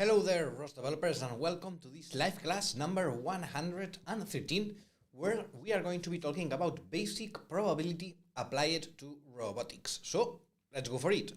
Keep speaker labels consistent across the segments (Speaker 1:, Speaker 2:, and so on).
Speaker 1: Hello there, ROS developers, and welcome to this live class number 113, where we are going to be talking about basic probability applied to robotics. So, let's go for it.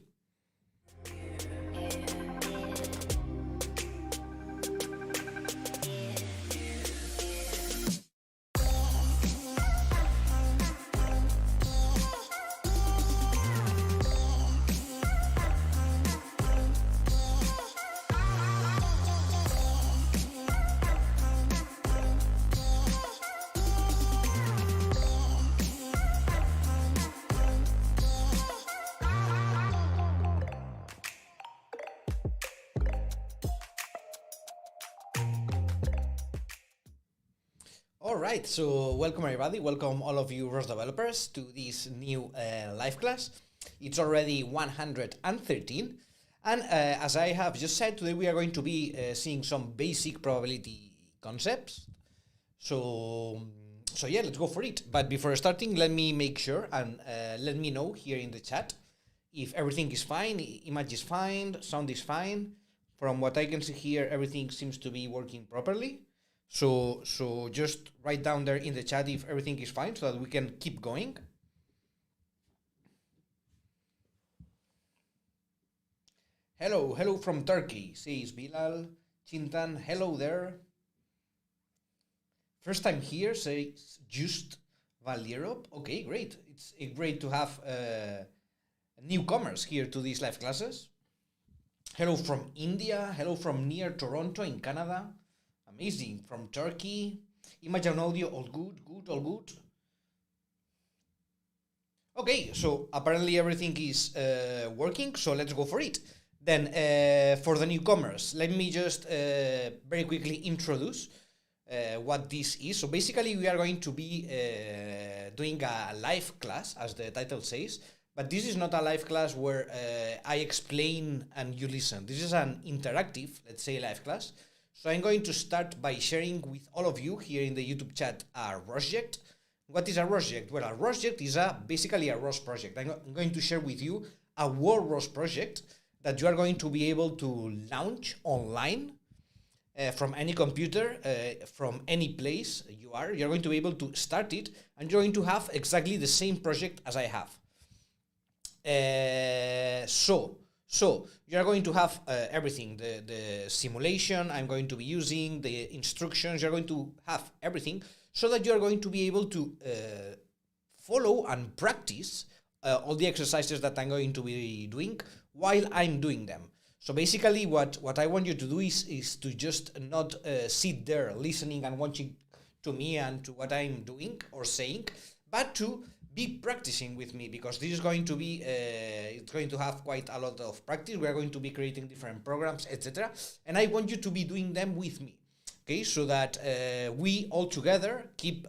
Speaker 1: All right, so welcome everybody, welcome all of you ROS developers to this new live class. It's already 113, and as I have just said, today we are going to be seeing some basic probability concepts. So yeah, let's go for it. But before starting, let me make sure and let me know here in the chat if everything is fine, image is fine, sound is fine. From what I can see here, everything seems to be working properly. So just write down there in the chat if everything is fine so that we can keep going. Hello from Turkey, says Bilal. Chintan, hello there. First time here, says Just Valierop. Okay, great. It's great to have newcomers here to these live classes. Hello from India. Hello from near Toronto in Canada. Amazing. From Turkey. Image and audio, all good, all good. Okay, so apparently everything is working, so let's go for it. Then for the newcomers, let me just very quickly introduce what this is. So basically we are going to be doing a live class, as the title says, but this is not a live class where I explain and you listen. This is an interactive, let's say, live class. So I'm going to start by sharing with all of you here in the YouTube chat a ROSject. What is a ROSject? Well, a ROSject is basically a ROS project. I'm going to share with you a World ROS project that you are going to be able to launch online from any computer, from any place you are. You're going to be able to start it, and you're going to have exactly the same project as I have. So you're going to have everything, the simulation I'm going to be using, the instructions, you're going to have everything so that you're going to be able to follow and practice all the exercises that I'm going to be doing while I'm doing them. So basically what I want you to do is to just not sit there listening and watching to me and to what I'm doing or saying, but to be practicing with me, because this is going to be it's going to have quite a lot of practice. We are going to be creating different programs, etc., and I want you to be doing them with me, okay, so that we all together keep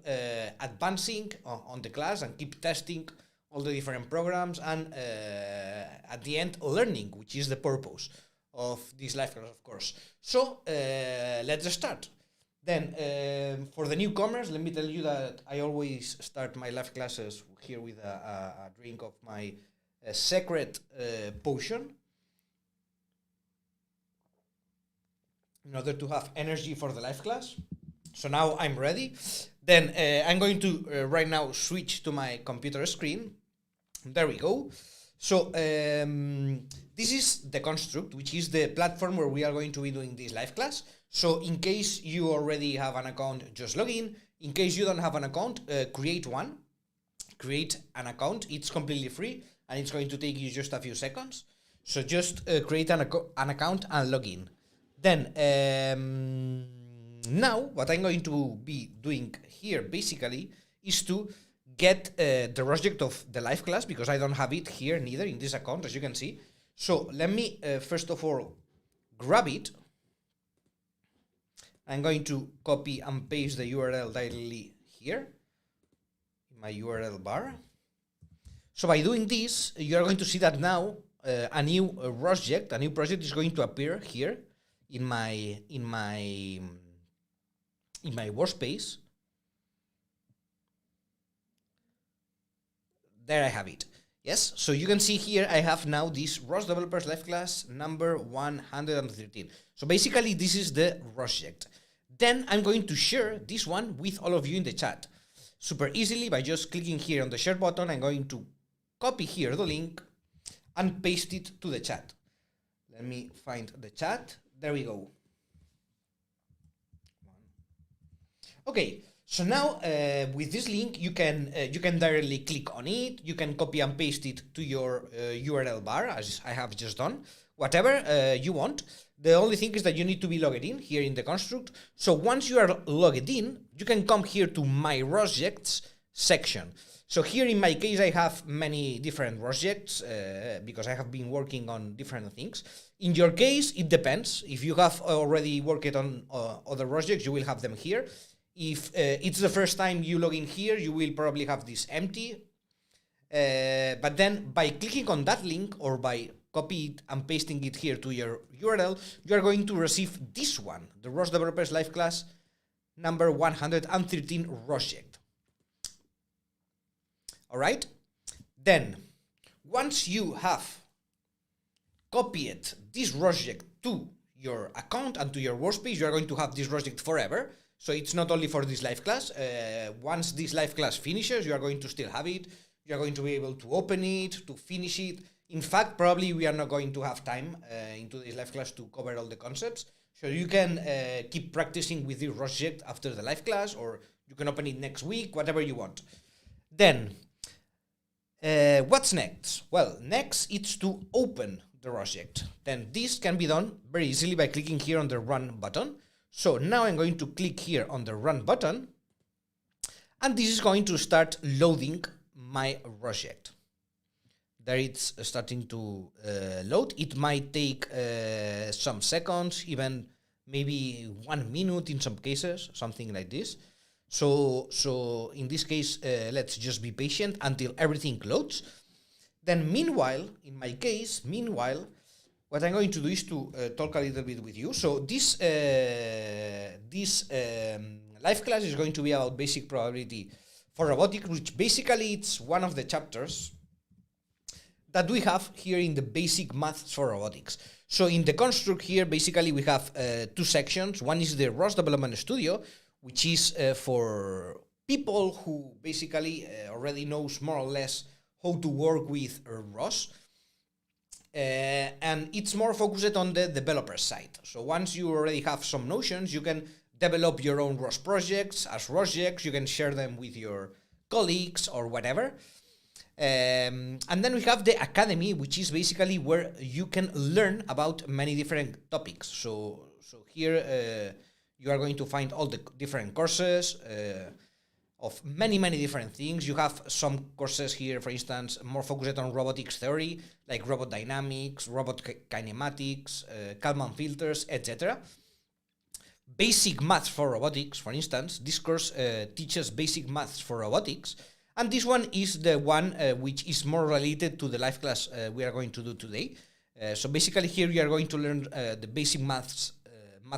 Speaker 1: advancing on the class and keep testing all the different programs, and at the end learning, which is the purpose of this live class, of course. So let's start. Then, for the newcomers, let me tell you that I always start my live classes here with a drink of my secret potion in order to have energy for the live class. So now I'm ready. Then I'm going to right now switch to my computer screen. There we go. So this is the construct, which is the platform where we are going to be doing this live class. So in case you already have an account, just log in. In case you don't have an account, create one. Create an account. It's completely free, and it's going to take you just a few seconds. So just create an account and log in. Then now what I'm going to be doing here basically is to get the ROSject of the live class, because I don't have it here neither in this account, as you can see. So let me first of all grab it. I'm going to copy and paste the URL directly here in my URL bar. So by doing this, you are going to see that now a new ROSject, a new project is going to appear here in my workspace. There I have it. Yes, so you can see here I have now this ROS developers live class number 113. So basically this is the project. Then I'm going to share this one with all of you in the chat. Super easily by just clicking here on the share button. I'm going to copy here the link and paste it to the chat. Let me find the chat. There we go. Okay. So now with this link, you can directly click on it. You can copy and paste it to your URL bar, as I have just done. Whatever you want. The only thing is that you need to be logged in here in the construct. So once you are logged in, you can come here to my projects section. So here in my case, I have many different projects because I have been working on different things. In your case, it depends. If you have already worked on other projects, you will have them here. If it's the first time you log in here, you will probably have this empty. But then by clicking on that link or by copy it and pasting it here to your URL, you are going to receive this one, the ROS Developers Live Class number 113 project. All right. Then once you have copied this project to your account and to your workspace, you are going to have this project forever. So it's not only for this live class. Once this live class finishes, you are going to still have it. You are going to be able to open it, to finish it. In fact, probably we are not going to have time into this live class to cover all the concepts. So you can keep practicing with this project after the live class, or you can open it next week, whatever you want. Then, what's next? Well, next it's to open the project. Then this can be done very easily by clicking here on the Run button. So now I'm going to click here on the Run button, and this is going to start loading my project. There it's starting to load. It might take some seconds, even maybe 1 minute in some cases, something like this. So in this case, let's just be patient until everything loads. Then meanwhile, in my case, what I'm going to do is to talk a little bit with you. So this live class is going to be about basic probability for robotics, which basically it's one of the chapters that we have here in the basic maths for robotics. So in the construct here, basically we have two sections. One is the ROS Development Studio, which is for people who basically already knows more or less how to work with ROS. And it's more focused on the developer side. So once you already have some notions, you can develop your own ROS projects as projects. You can share them with your colleagues or whatever. And then we have the academy, which is basically where you can learn about many different topics. So here you are going to find all the different courses of many different things. You have some courses here, for instance, more focused on robotics theory, like robot dynamics, robot kinematics, Kalman filters, etc. Basic maths for robotics, for instance. This course teaches basic maths for robotics. And this one is the one which is more related to the live class we are going to do today. So basically here you are going to learn the basic math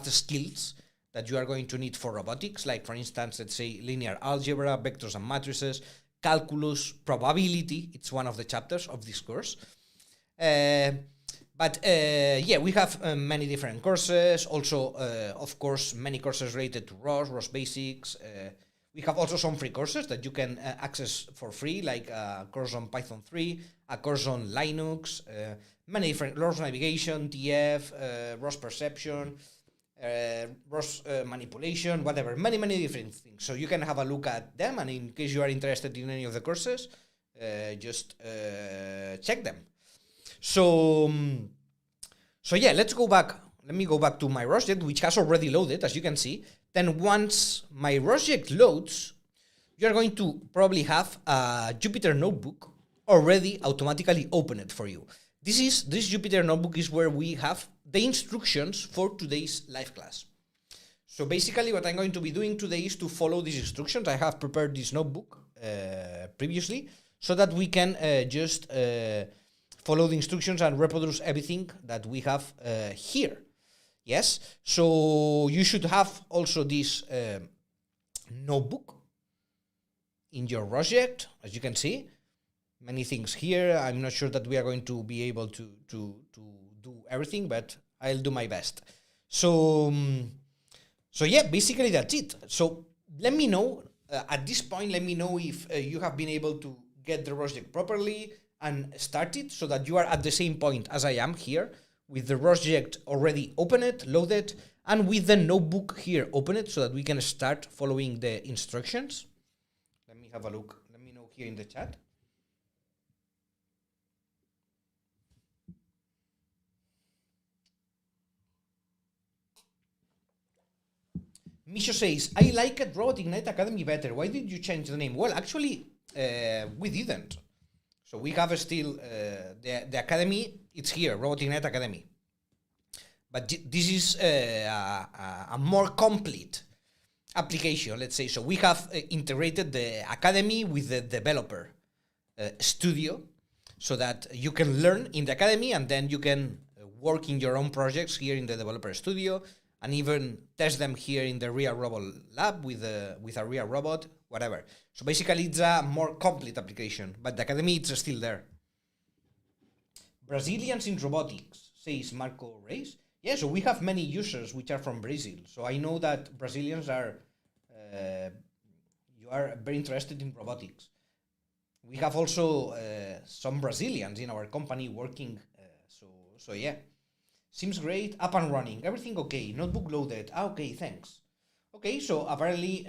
Speaker 1: skills that you are going to need for robotics, like for instance, let's say linear algebra, vectors and matrices, calculus, probability. It's one of the chapters of this course. But we have many different courses. Also, of course, many courses related to ROS, ROS basics. We have also some free courses that you can access for free, like a course on Python 3, a course on Linux, many different ROS navigation, TF, ROS perception, ROS manipulation, whatever, many different things. So you can have a look at them, and in case you are interested in any of the courses, just check them. So yeah, let's go back. Let me go back to my project, which has already loaded, as you can see. Then once my project loads, you're going to probably have a Jupyter notebook already automatically opened for you. This Jupyter notebook is where we have the instructions for today's live class. So basically what I'm going to be doing today is to follow these instructions. I have prepared this notebook previously so that we can just follow the instructions and reproduce everything that we have here. Yes, so you should have also this notebook in your project, as you can see. many things here. I'm not sure that we are going to be able to do everything, but I'll do my best. So yeah, basically that's it. So let me know at this point. Let me know if you have been able to get the project properly and start it, so that you are at the same point as I am here, with the project already opened, loaded, and with the notebook here opened, so that we can start following the instructions. Let me have a look. Let me know here in the chat. Misho says, I like it Robot Ignite Academy better. Why did you change the name? Well, actually, we didn't. So we have still the academy. It's here, Robot Ignite Academy. But this is a more complete application, let's say. So we have integrated the academy with the developer studio, so that you can learn in the academy and then you can work in your own projects here in the developer studio, and even test them here in the real robot lab with a real robot, whatever. So basically it's a more complete application, but the academy is still there. Brazilians in robotics, says Marco Reis. Yeah, so we have many users which are from Brazil. So I know that Brazilians are, you are very interested in robotics. We have also some Brazilians in our company working, so yeah. Seems great, up and running, everything okay, notebook loaded, okay, thanks. Okay, so apparently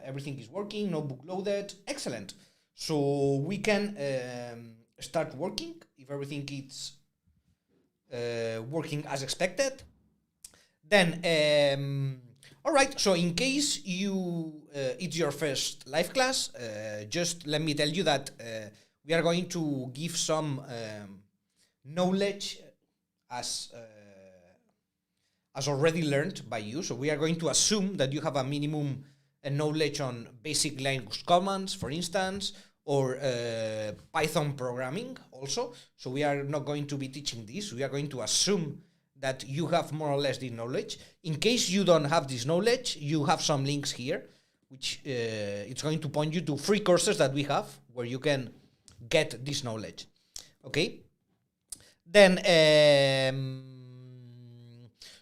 Speaker 1: everything is working, notebook loaded, excellent. So we can start working if everything is working as expected. Then, all right, so in case it's your first live class, just let me tell you that we are going to give some knowledge as already learned by you. So we are going to assume that you have a minimum knowledge on basic Linux commands, for instance, or Python programming also. So we are not going to be teaching this. We are going to assume that you have more or less this knowledge. In case you don't have this knowledge, you have some links here, which it's going to point you to free courses that we have where you can get this knowledge. Okay? Then,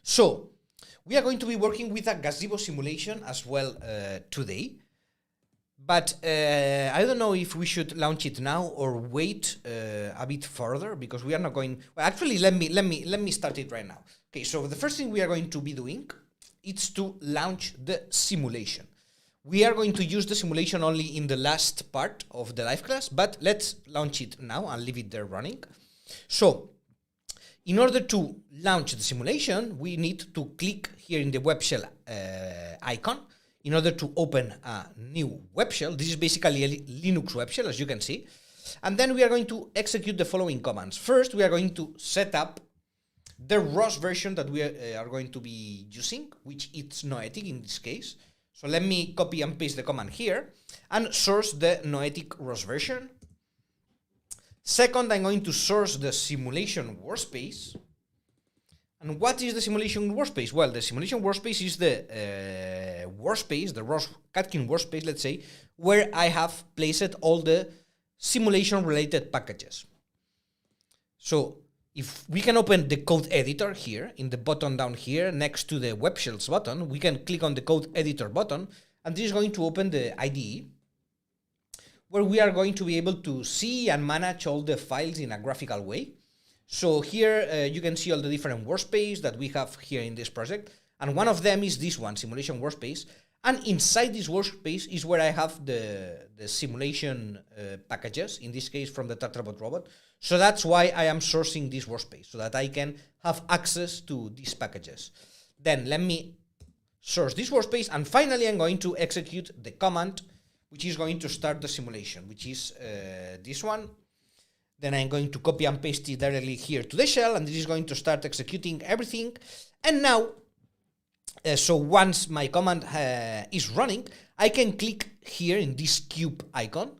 Speaker 1: so we are going to be working with a gazebo simulation as well today. But I don't know if we should launch it now or wait a bit further, because we are not going. Well, actually, let me start it right now. Okay, so the first thing we are going to be doing is to launch the simulation. We are going to use the simulation only in the last part of the live class, but let's launch it now and leave it there running. So, in order to launch the simulation, we need to click here in the web shell icon in order to open a new web shell. This is basically a Linux web shell, as you can see. And then we are going to execute the following commands. First, we are going to set up the ROS version that we are going to be using, which is noetic in this case. So let me copy and paste the command here and source the noetic ROS version. Second, I'm going to source the simulation workspace. And what is the simulation workspace? Well, the simulation workspace is the workspace, the Catkin workspace, let's say, where I have placed all the simulation-related packages. So if we can open the code editor here, in the button down here, next to the web shells button, we can click on the code editor button, and this is going to open the IDE, where we are going to be able to see and manage all the files in a graphical way. So here you can see all the different workspace that we have here in this project. And one of them is this one, simulation workspace. And inside this workspace is where I have the simulation packages, in this case from the Turtlebot robot. So that's why I am sourcing this workspace, so that I can have access to these packages. Then let me source this workspace, and finally I'm going to execute the command which is going to start the simulation, which is this one. Then I'm going to copy and paste it directly here to the shell, and this is going to start executing everything. And now, so once my command is running, I can click here in this cube icon.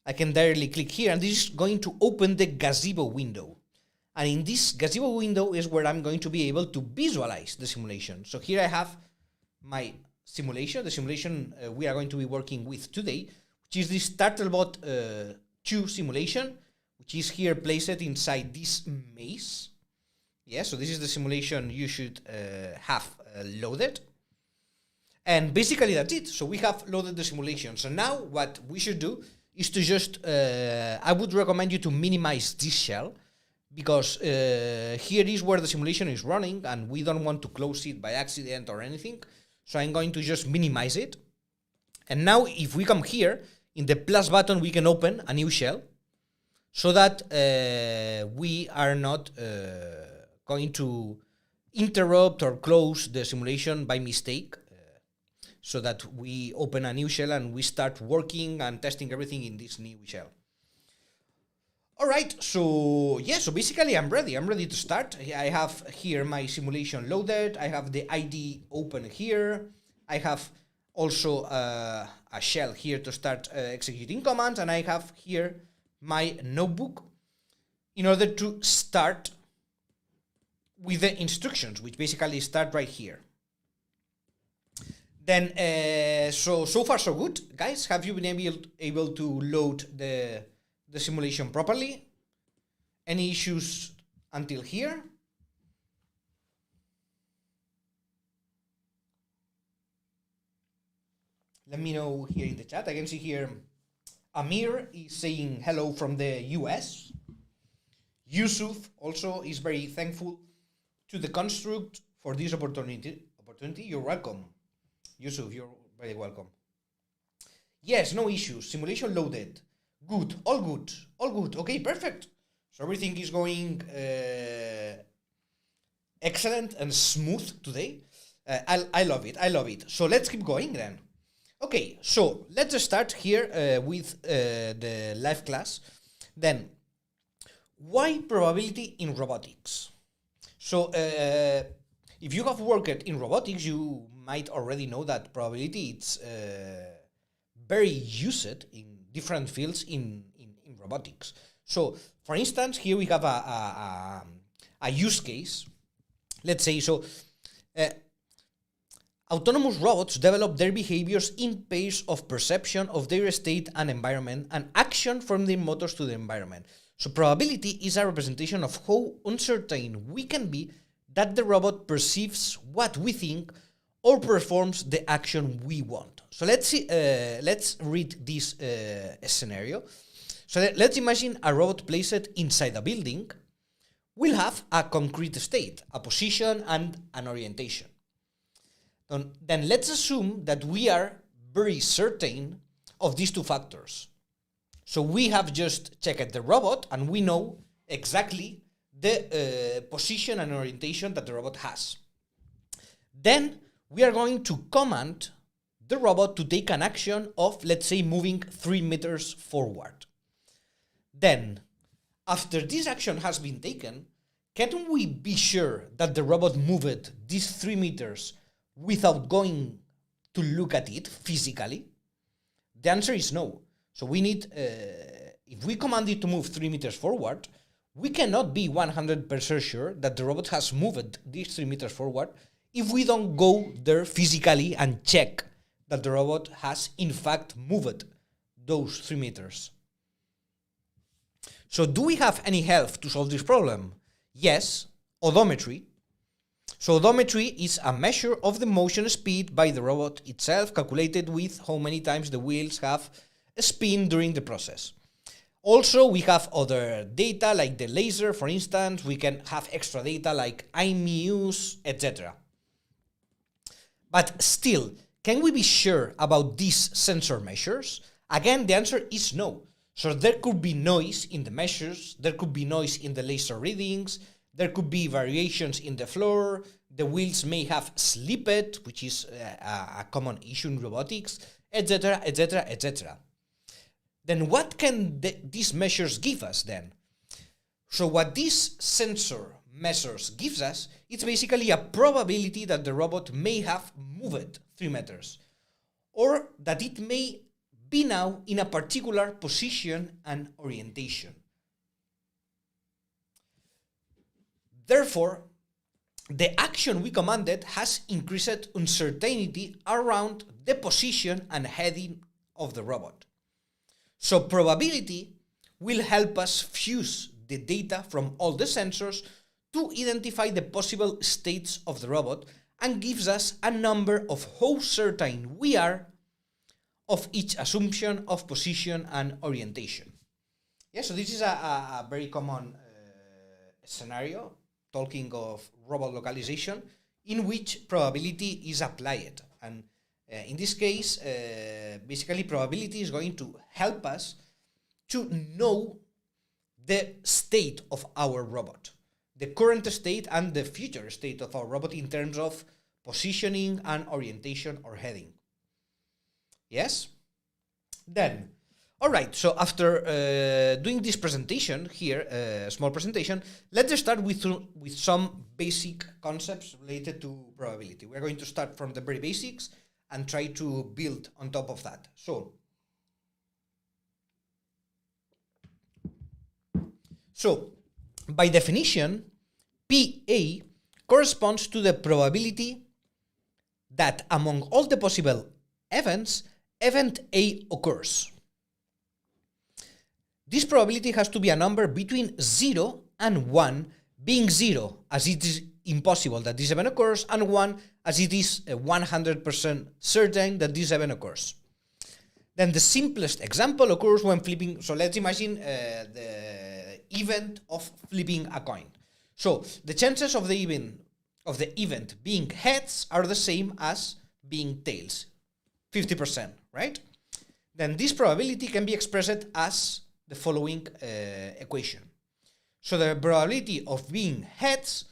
Speaker 1: I can directly click here, and this is going to open the gazebo window. And in this gazebo window is where I'm going to be able to visualize the simulation. So here I have my simulation, the simulation we are going to be working with today, which is this Turtlebot 2 simulation, which is here placed inside this maze. Yeah, so this is the simulation you should have loaded. And basically that's it. So we have loaded the simulation. So now what we should do is to just, I would recommend you to minimize this shell, because here is where the simulation is running and we don't want to close it by accident or anything. So I'm going to just minimize it. And now if we come here, in the plus button, we can open a new shell so that we are not going to interrupt or close the simulation by mistake. So that we open a new shell and we start working and testing everything in this new shell. All right, so yeah, so basically I'm ready to start. I have here my simulation loaded. I have the ID open here. I have also a shell here to start executing commands, and I have here my notebook in order to start with the instructions, which basically start right here. Then, so far so good, guys. Have you been able to load the simulation properly? Any issues until here? Let me know here in the chat. I can see here Amir is saying hello from the US. Yusuf also is very thankful to the construct for this opportunity. You're welcome. Yusuf, you're very welcome. Yes, no issues. Simulation loaded. Good. All good. All good. Okay, perfect. So everything is going excellent and smooth today. I love it. I love it. So let's keep going then. Okay, so let's start here with the live class. Then, why probability in robotics? So if you have worked in robotics, you might already know that probability is very used in different fields in robotics. So, for instance, here we have a use case. Let's say, so autonomous robots develop their behaviors in pairs of perception of their state and environment and action from their motors to the environment. So probability is a representation of how uncertain we can be that the robot perceives what we think or performs the action we want. So let's see. Let's read this scenario. So let's imagine a robot placed inside a building will have a concrete state, a position, and an orientation. Then let's assume that we are very certain of these two factors. So we have just checked the robot and we know exactly the position and orientation that the robot has. Then we are going to command the robot to take an action of, let's say, moving 3 meters forward. Then, after this action has been taken, can we be sure that the robot moved these 3 meters without going to look at it physically? The answer is no. So we need, if we command it to move 3 meters forward, we cannot be 100% sure that the robot has moved these 3 meters forward if we don't go there physically and check that the robot has in fact moved those 3 meters. So do we have any help to solve this problem? Yes, odometry. So odometry is a measure of the motion speed by the robot itself, calculated with how many times the wheels have spin during the process. Also, we have other data like the laser, for instance. We can have extra data like IMUs, etc. But still, can we be sure about these sensor measures? Again, the answer is no. So there could be noise in the measures, there could be noise in the laser readings, there could be variations in the floor, the wheels may have slipped, which is a common issue in robotics, etc., etc., etc. Then what can these measures give us then? So what this sensor measures gives us, it's basically a probability that the robot may have moved 3 meters, or that it may be now in a particular position and orientation. Therefore, the action we commanded has increased uncertainty around the position and heading of the robot. So probability will help us fuse the data from all the sensors to identify the possible states of the robot and gives us a number of how certain we are of each assumption of position and orientation. Yeah, so this is a very common scenario, talking of robot localization, in which probability is applied. And in this case, basically probability is going to help us to know the state of our robot, the current state and the future state of our robot in terms of positioning and orientation or heading. Yes? Then, all right, so after doing this presentation here, small presentation, let's start with some basic concepts related to probability. We're going to start from the very basics and try to build on top of that. So by definition, PA corresponds to the probability that among all the possible events, event A occurs. This probability has to be a number between 0 and 1, being 0 as it is impossible that this event occurs, and 1 as it is 100% certain that this event occurs. Then the simplest example occurs when flipping. So let's imagine the event of flipping a coin. So the chances of the event being heads are the same as being tails, 50%, right? Then this probability can be expressed as the following equation. So the probability of being heads,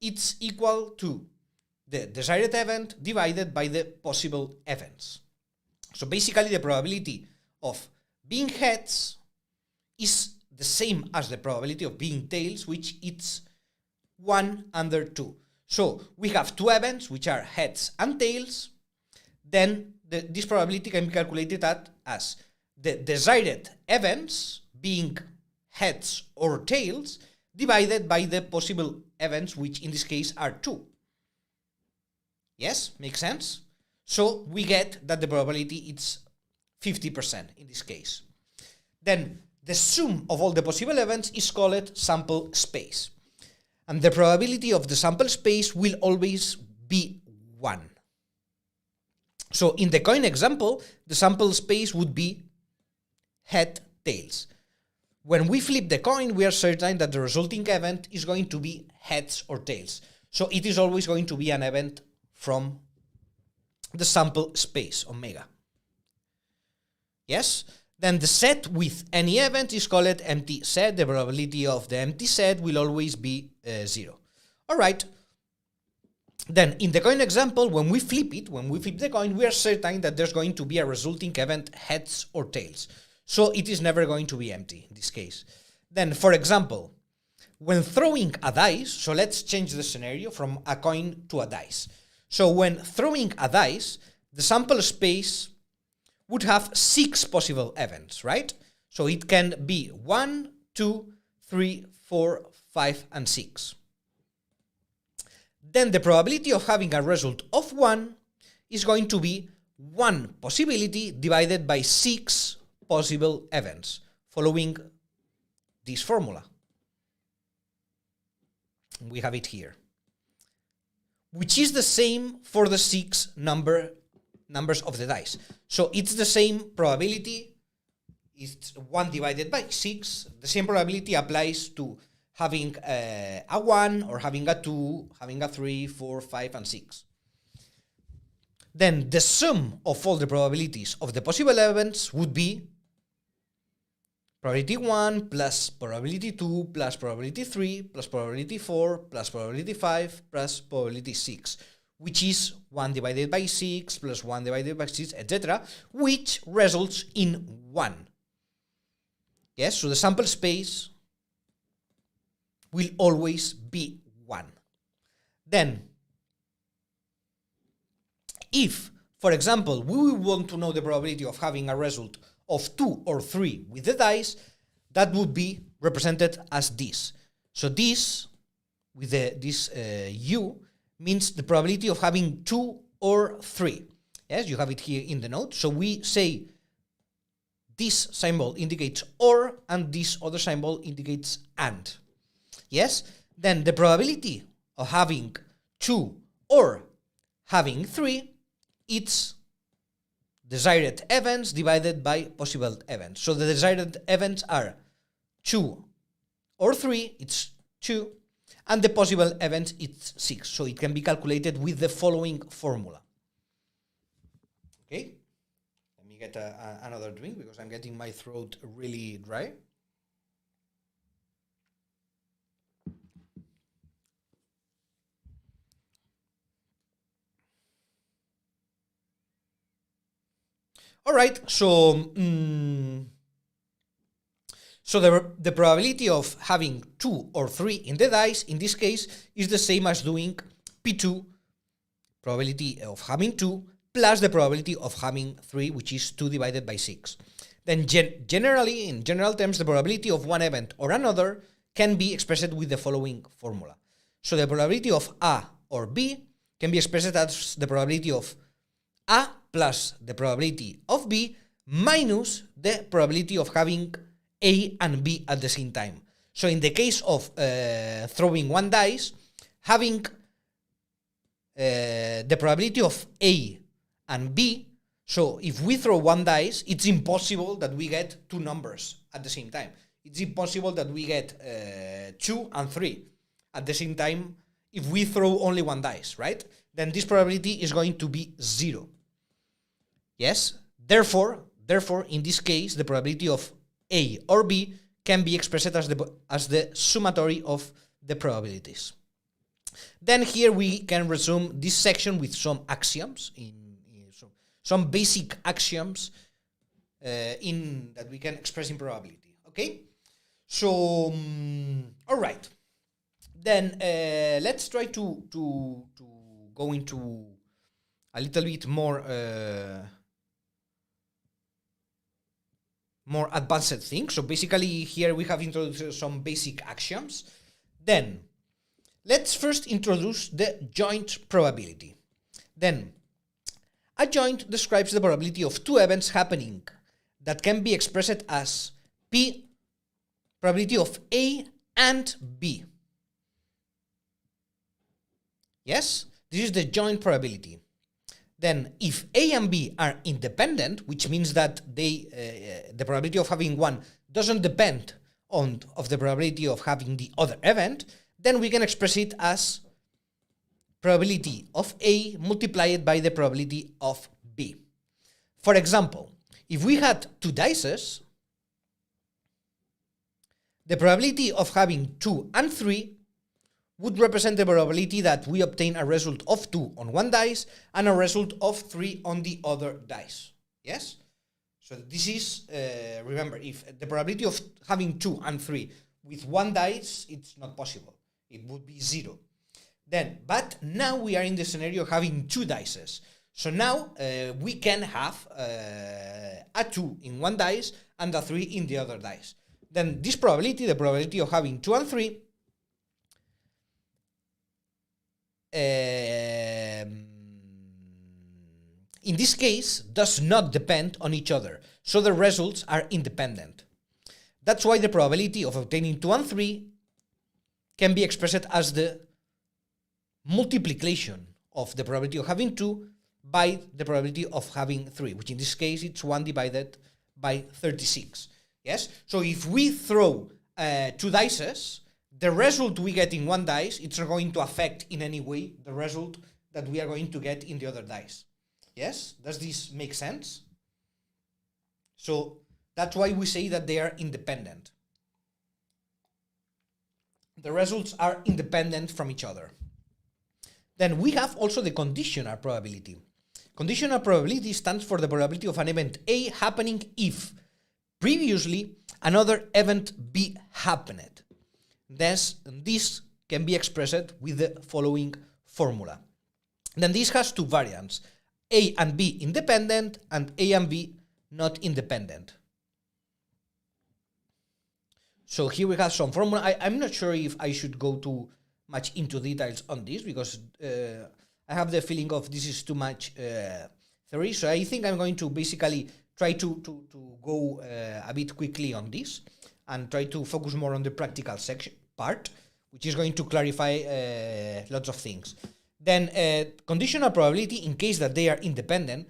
Speaker 1: it's equal to the desired event divided by the possible events. So basically the probability of being heads is the same as the probability of being tails, which it's 1/2. So we have two events, which are heads and tails. Then this probability can be calculated as the desired events, being heads or tails, divided by the possible events, which in this case are 2. Yes, makes sense? So we get that the probability is 50% in this case. Then the sum of all the possible events is called sample space. And the probability of the sample space will always be 1. So in the coin example, the sample space would be head, tails. When we flip the coin, we are certain that the resulting event is going to be heads or tails. So it is always going to be an event from the sample space, omega. Yes? Then the set with any event is called empty set. The probability of the empty set will always be 0. All right. Then in the coin example, when we flip the coin, we are certain that there's going to be a resulting event heads or tails. So it is never going to be empty in this case. Then, for example, when throwing a dice, so let's change the scenario from a coin to a dice. So when throwing a dice, the sample space would have 6 possible events, right? So it can be 1, 2, 3, 4, 5, and 6. Then the probability of having a result of 1 is going to be 1 possibility divided by 6 possible events, following this formula. We have it here, which is the same for the 6 numbers of the dice. So it's the same probability, it's 1 divided by 6. The same probability applies to having a 1 or having a 2, having a 3, 4, 5, and 6. Then the sum of all the probabilities of the possible events would be probability 1 plus probability 2 plus probability 3 plus probability 4 plus probability 5 plus probability 6, which is 1 divided by 6 plus 1 divided by 6, etc., which results in 1. Yes, so the sample space will always be 1. Then, if, for example, we want to know the probability of having a result of 2 or 3 with the dice, that would be represented as this. So this, with this U, means the probability of having 2 or 3. Yes, you have it here in the note. So we say this symbol indicates or, and this other symbol indicates and. Yes? Then the probability of having 2 or having 3, it's desired events divided by possible events. So the desired events are 2 or 3, it's 2, and the possible events, it's 6. So it can be calculated with the following formula. Okay? Let me get another drink because I'm getting my throat really dry. All right, so the probability of having 2 or 3 in the dice, in this case, is the same as doing P2, probability of having 2, plus the probability of having 3, which is 2 divided by 6. Then generally, in general terms, the probability of one event or another can be expressed with the following formula. So the probability of A or B can be expressed as the probability of A plus the probability of B minus the probability of having A and B at the same time. So in the case of throwing one dice, having the probability of A and B, so if we throw one dice, it's impossible that we get two numbers at the same time. It's impossible that we get 2 and 3 at the same time if we throw only one dice, right? Then this probability is going to be 0. Yes? Therefore, in this case, the probability of A or B can be expressed as the summatory of the probabilities. Then here we can resume this section with some axioms, some basic axioms that we can express in probability. Okay? So, all right. Then let's try to go into a little bit more advanced things. So basically here we have introduced some basic axioms. Then let's first introduce the joint probability. Then a joint describes the probability of two events happening that can be expressed as P probability of A and B. Yes, this is the joint probability. Then if A and B are independent, which means that the probability of having one doesn't depend on the probability of having the other event, then we can express it as probability of A multiplied by the probability of B. For example, if we had two dices, the probability of having 2 and 3 would represent the probability that we obtain a result of 2 on one dice and a result of 3 on the other dice. Yes? So this is, remember, if the probability of having 2 and 3 with one dice, it's not possible. It would be 0. Then, but now we are in the scenario of having two dices. So now we can have a 2 in one dice and a 3 in the other dice. Then this probability, the probability of having 2 and 3, in this case, does not depend on each other, so the results are independent. That's why the probability of obtaining 2 and 3 can be expressed as the multiplication of the probability of having 2 by the probability of having 3, which in this case it's 1 divided by 36. Yes? So if we throw 2 dices, the result we get in one dice, it's not going to affect in any way the result that we are going to get in the other dice. Yes? Does this make sense? So that's why we say that they are independent. The results are independent from each other. Then we have also the conditional probability. Conditional probability stands for the probability of an event A happening if previously another event B happened. Thus, this can be expressed with the following formula. Then this has two variants, A and B independent and A and B not independent. So here we have some formula. I'm not sure if I should go too much into details on this because I have the feeling of this is too much theory. So I think I'm going to basically try to go a bit quickly on this and try to focus more on the practical section part, which is going to clarify lots of things. Then conditional probability in case that they are independent,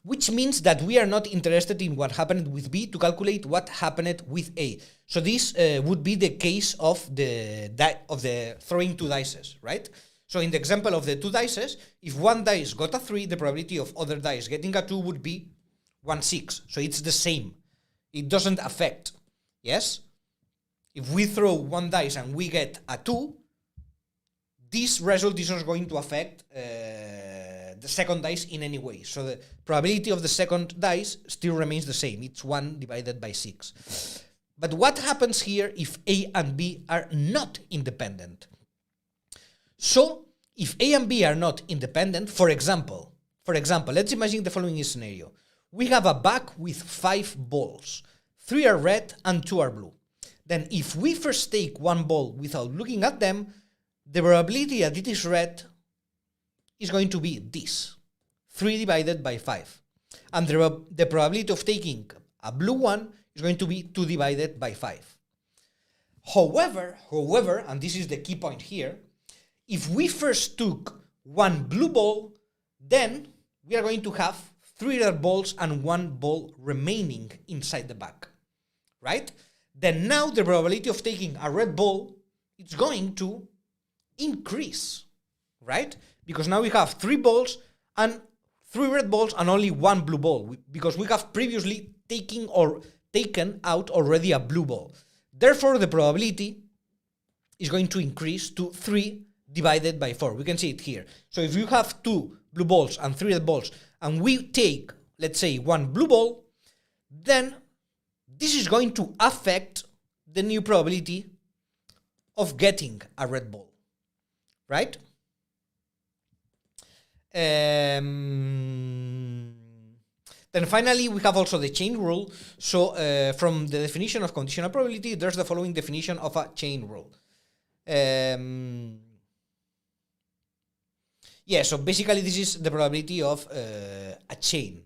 Speaker 1: which means that we are not interested in what happened with B to calculate what happened with A. So this would be the case of the throwing two dices, right? So in the example of the two dices, if one dice got a 3, the probability of other dice getting a 2 would be 1/6. So it's the same. It doesn't affect, yes? If we throw one dice and we get a 2, this result is not going to affect the second dice in any way. So the probability of the second dice still remains the same. It's 1 divided by 6. But what happens here if A and B are not independent? So if A and B are not independent, for example, let's imagine the following scenario. We have a bag with 5 balls. 3 are red and 2 are blue. Then if we first take one ball without looking at them, the probability that it is red is going to be this, 3 divided by 5. And the probability of taking a blue one is going to be 2 divided by 5. However, and this is the key point here, if we first took one blue ball, then we are going to have 3 red balls and 1 ball remaining inside the bag, right? Then now the probability of taking a red ball is going to increase, right? Because now we have 3 balls and 3 red balls and only 1 blue ball, because we have previously taken out already a blue ball. Therefore, the probability is going to increase to 3 divided by 4. We can see it here. So if you have 2 blue balls and 3 red balls, and we take, let's say, 1 blue ball, then this is going to affect the new probability of getting a red ball, right? Then finally, we have also the chain rule. So from the definition of conditional probability, there's the following definition of a chain rule. So basically this is the probability of a chain.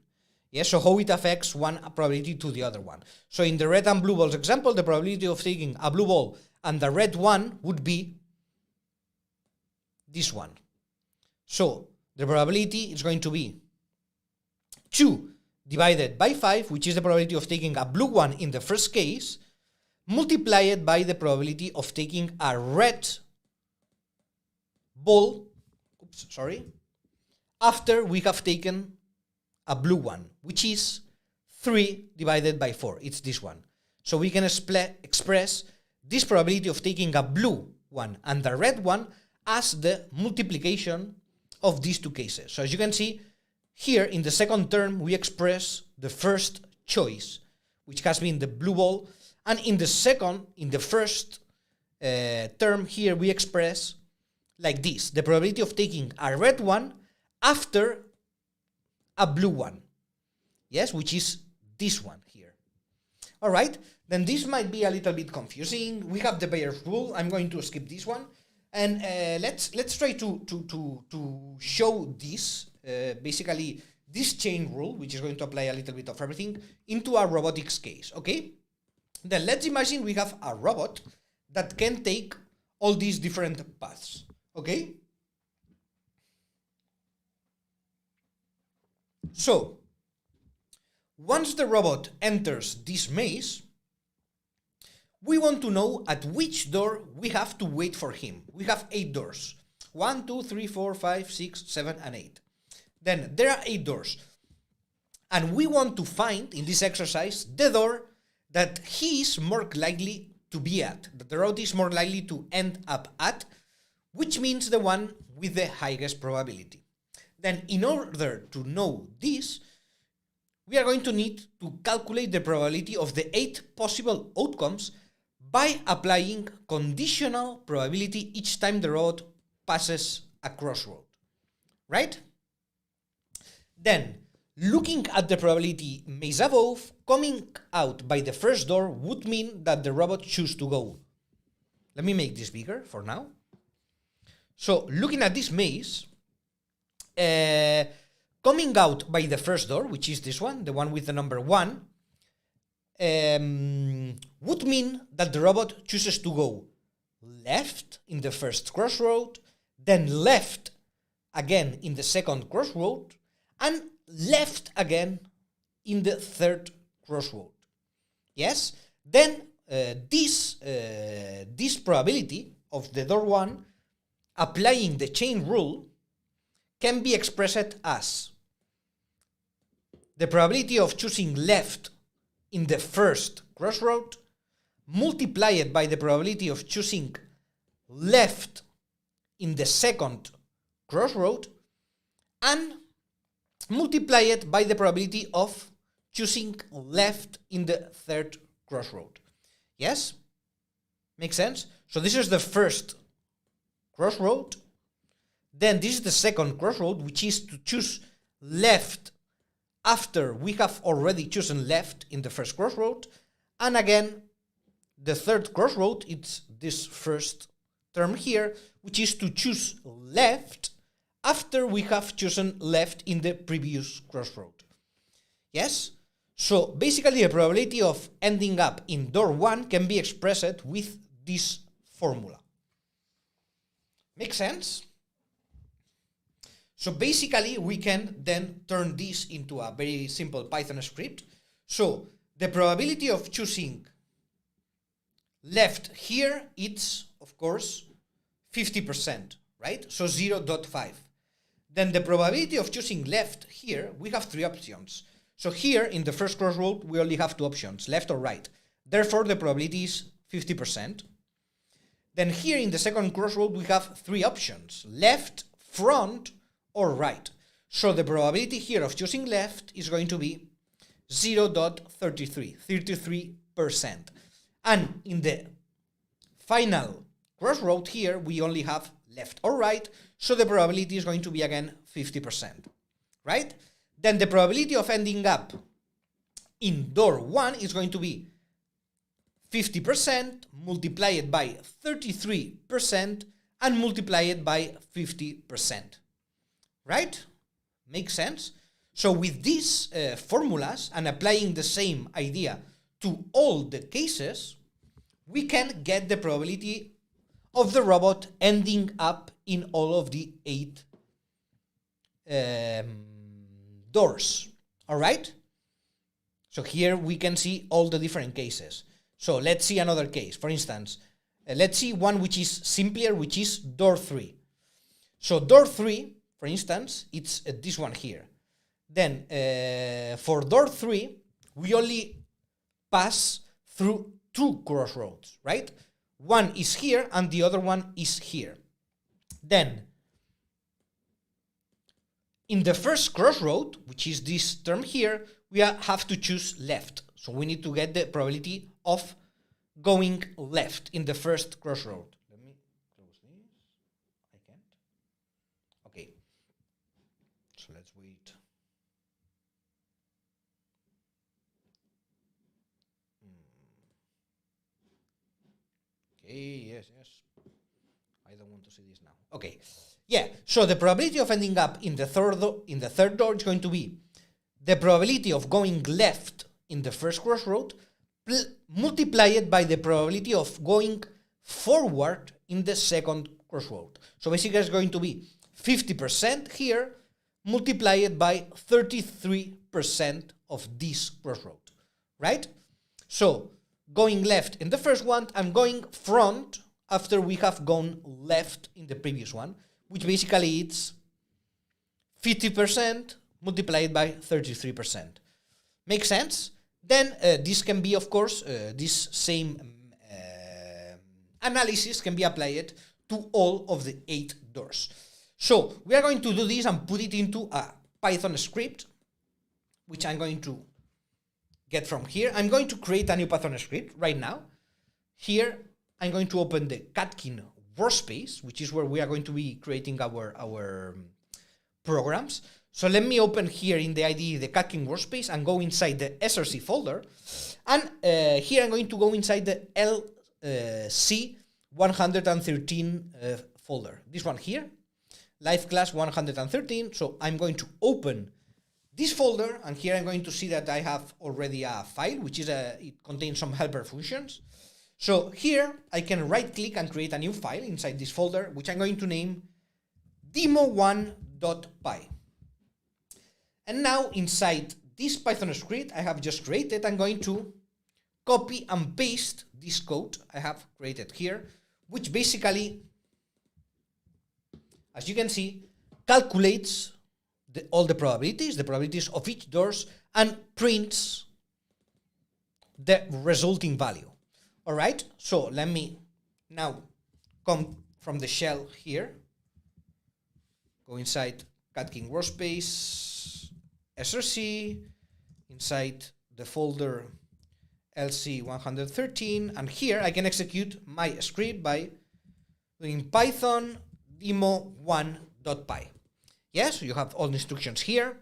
Speaker 1: So how it affects one probability to the other one. So in the red and blue balls example, the probability of taking a blue ball and the red one would be this one. So the probability is going to be 2 divided by 5, which is the probability of taking a blue one in the first case, multiplied by the probability of taking a red ball, after we have taken a blue one, which is 3 divided by 4. It's this one. So we can express this probability of taking a blue one and the red one as the multiplication of these two cases. So as you can see, here in the second term, we express the first choice, which has been the blue ball. And in the first term here, we express like this, the probability of taking a red one after a blue one. Yes, which is this one here. All right, then this might be a little bit confusing. We have the Bayes rule. I'm going to skip this one. And let's try to show this, basically this chain rule, which is going to apply a little bit of everything, into a robotics case, okay? Then let's imagine we have a robot that can take all these different paths, okay? So, once the robot enters this maze, we want to know at which door we have to wait for him. We have 8 doors. 1, 2, 3, 4, 5, 6, 7, and 8. Then there are 8 doors. And we want to find, in this exercise, the door that he is more likely to be at, that the route is more likely to end up at, which means the one with the highest probability. Then in order to know this, we are going to need to calculate the probability of the 8 possible outcomes by applying conditional probability each time the road passes a crossroad, right? Then, looking at the probability maze above, coming out by the first door would mean that the robot chooses to go. Let me make this bigger for now. So, looking at this maze, coming out by the first door, which is this one, the one with the number 1, would mean that the robot chooses to go left in the first crossroad, then left again in the second crossroad, and left again in the third crossroad. Yes? Then this probability of the door 1 applying the chain rule can be expressed as the probability of choosing left in the first crossroad multiplied by the probability of choosing left in the second crossroad and multiplied by the probability of choosing left in the third crossroad. Yes? Makes sense? So this is the first crossroad. Then this is the second crossroad, which is to choose left after we have already chosen left in the first crossroad. And again, the third crossroad, it's this first term here, which is to choose left after we have chosen left in the previous crossroad. Yes? So basically the probability of ending up in door 1 can be expressed with this formula. Make sense? So basically we can then turn this into a very simple Python script. So the probability of choosing left here, it's of course 50%, right? So 0.5. Then the probability of choosing left here, we have 3 options. So here in the first crossroad, we only have 2 options, left or right. Therefore, the probability is 50%. Then here in the second crossroad, we have 3 options, left, front, or right. So the probability here of choosing left is going to be 0.33, 33%. And in the final crossroad here, we only have left or right, so the probability is going to be again 50%, right? Then the probability of ending up in door 1 is going to be 50% multiplied by 33% and multiplied by 50%, right? Makes sense? So with these formulas and applying the same idea to all the cases, we can get the probability of the robot ending up in all of the 8 doors. All right? So here we can see all the different cases. So let's see another case. For instance, let's see one which is simpler, which is door 3. So door 3, for instance, it's this one here. Then for door 3, we only pass through 2 crossroads, right? One is here and the other one is here. Then in the first crossroad, which is this term here, we have to choose left. So we need to get the probability of going left in the first crossroad. Let me close this. I can't. Okay. So let's wait. Okay, yes. I don't want to see this now. Okay. Yeah, so the probability of ending up in the third door is going to be the probability of going left in the first crossroad multiplied by the probability of going forward in the second crossroad. So basically it's going to be 50% here multiplied by 33% of this crossroad, right? So going left in the first one and going front after we have gone left in the previous one, which basically it's 50% multiplied by 33%. Make sense? Then this can be, of course, this same analysis can be applied to all of the 8 doors. So we are going to do this and put it into a Python script, which I'm going to get from here. I'm going to create a new Python script right now. Here, I'm going to open the Catkin workspace, which is where we are going to be creating our programs. So let me open here in the IDE the Catkin workspace and go inside the SRC folder. And here I'm going to go inside the LC113 folder. This one here, live class 113. So I'm going to open this folder, and here I'm going to see that I have already a file, which is it contains some helper functions. So here I can right click and create a new file inside this folder, which I'm going to name demo1.py. And now inside this Python script I have just created, I'm going to copy and paste this code I have created here, which basically, as you can see, calculates all the probabilities of each doors, and prints the resulting value. All right, so let me now come from the shell here, go inside Catking workspace, src, inside the folder lc113, and here I can execute my script by doing python demo1.py. Yes, you have all the instructions here.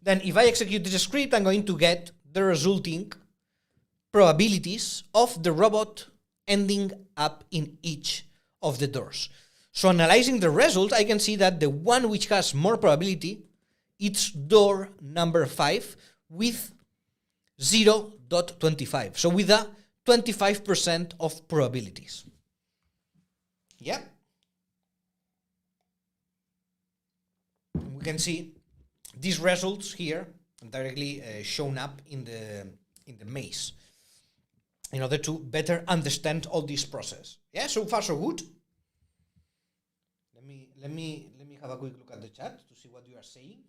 Speaker 1: Then if I execute this script, I'm going to get the resulting probabilities of the robot ending up in each of the doors. So analyzing the result, I can see that the one which has more probability, it's door number 5 with 0.25. So with a 25% of probabilities. Yeah. We can see these results here directly shown up in the maze in order to better understand all this process. Yeah, so far so good. Let me have a quick look at the chat to see what you are saying.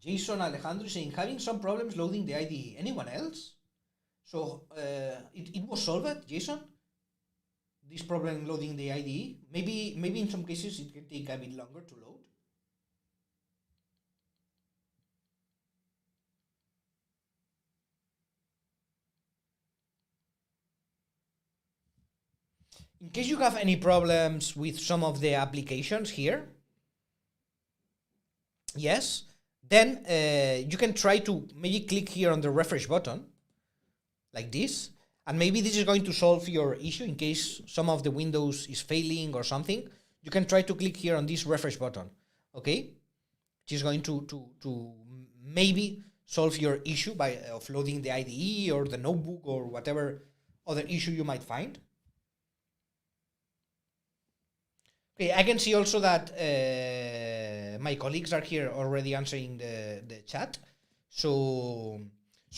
Speaker 1: Jason Alejandro is saying, having some problems loading the IDE. Anyone else? So it was solved, Jason? This problem loading the IDE? Maybe in some cases it can take a bit longer to load. In case you have any problems with some of the applications here, yes, then you can try to maybe click here on the refresh button, like this, and maybe this is going to solve your issue in case some of the Windows is failing or something. You can try to click here on this refresh button, okay? Which is going to maybe solve your issue by offloading the IDE or the notebook or whatever other issue you might find. Okay, I can see also that my colleagues are here already answering the chat. So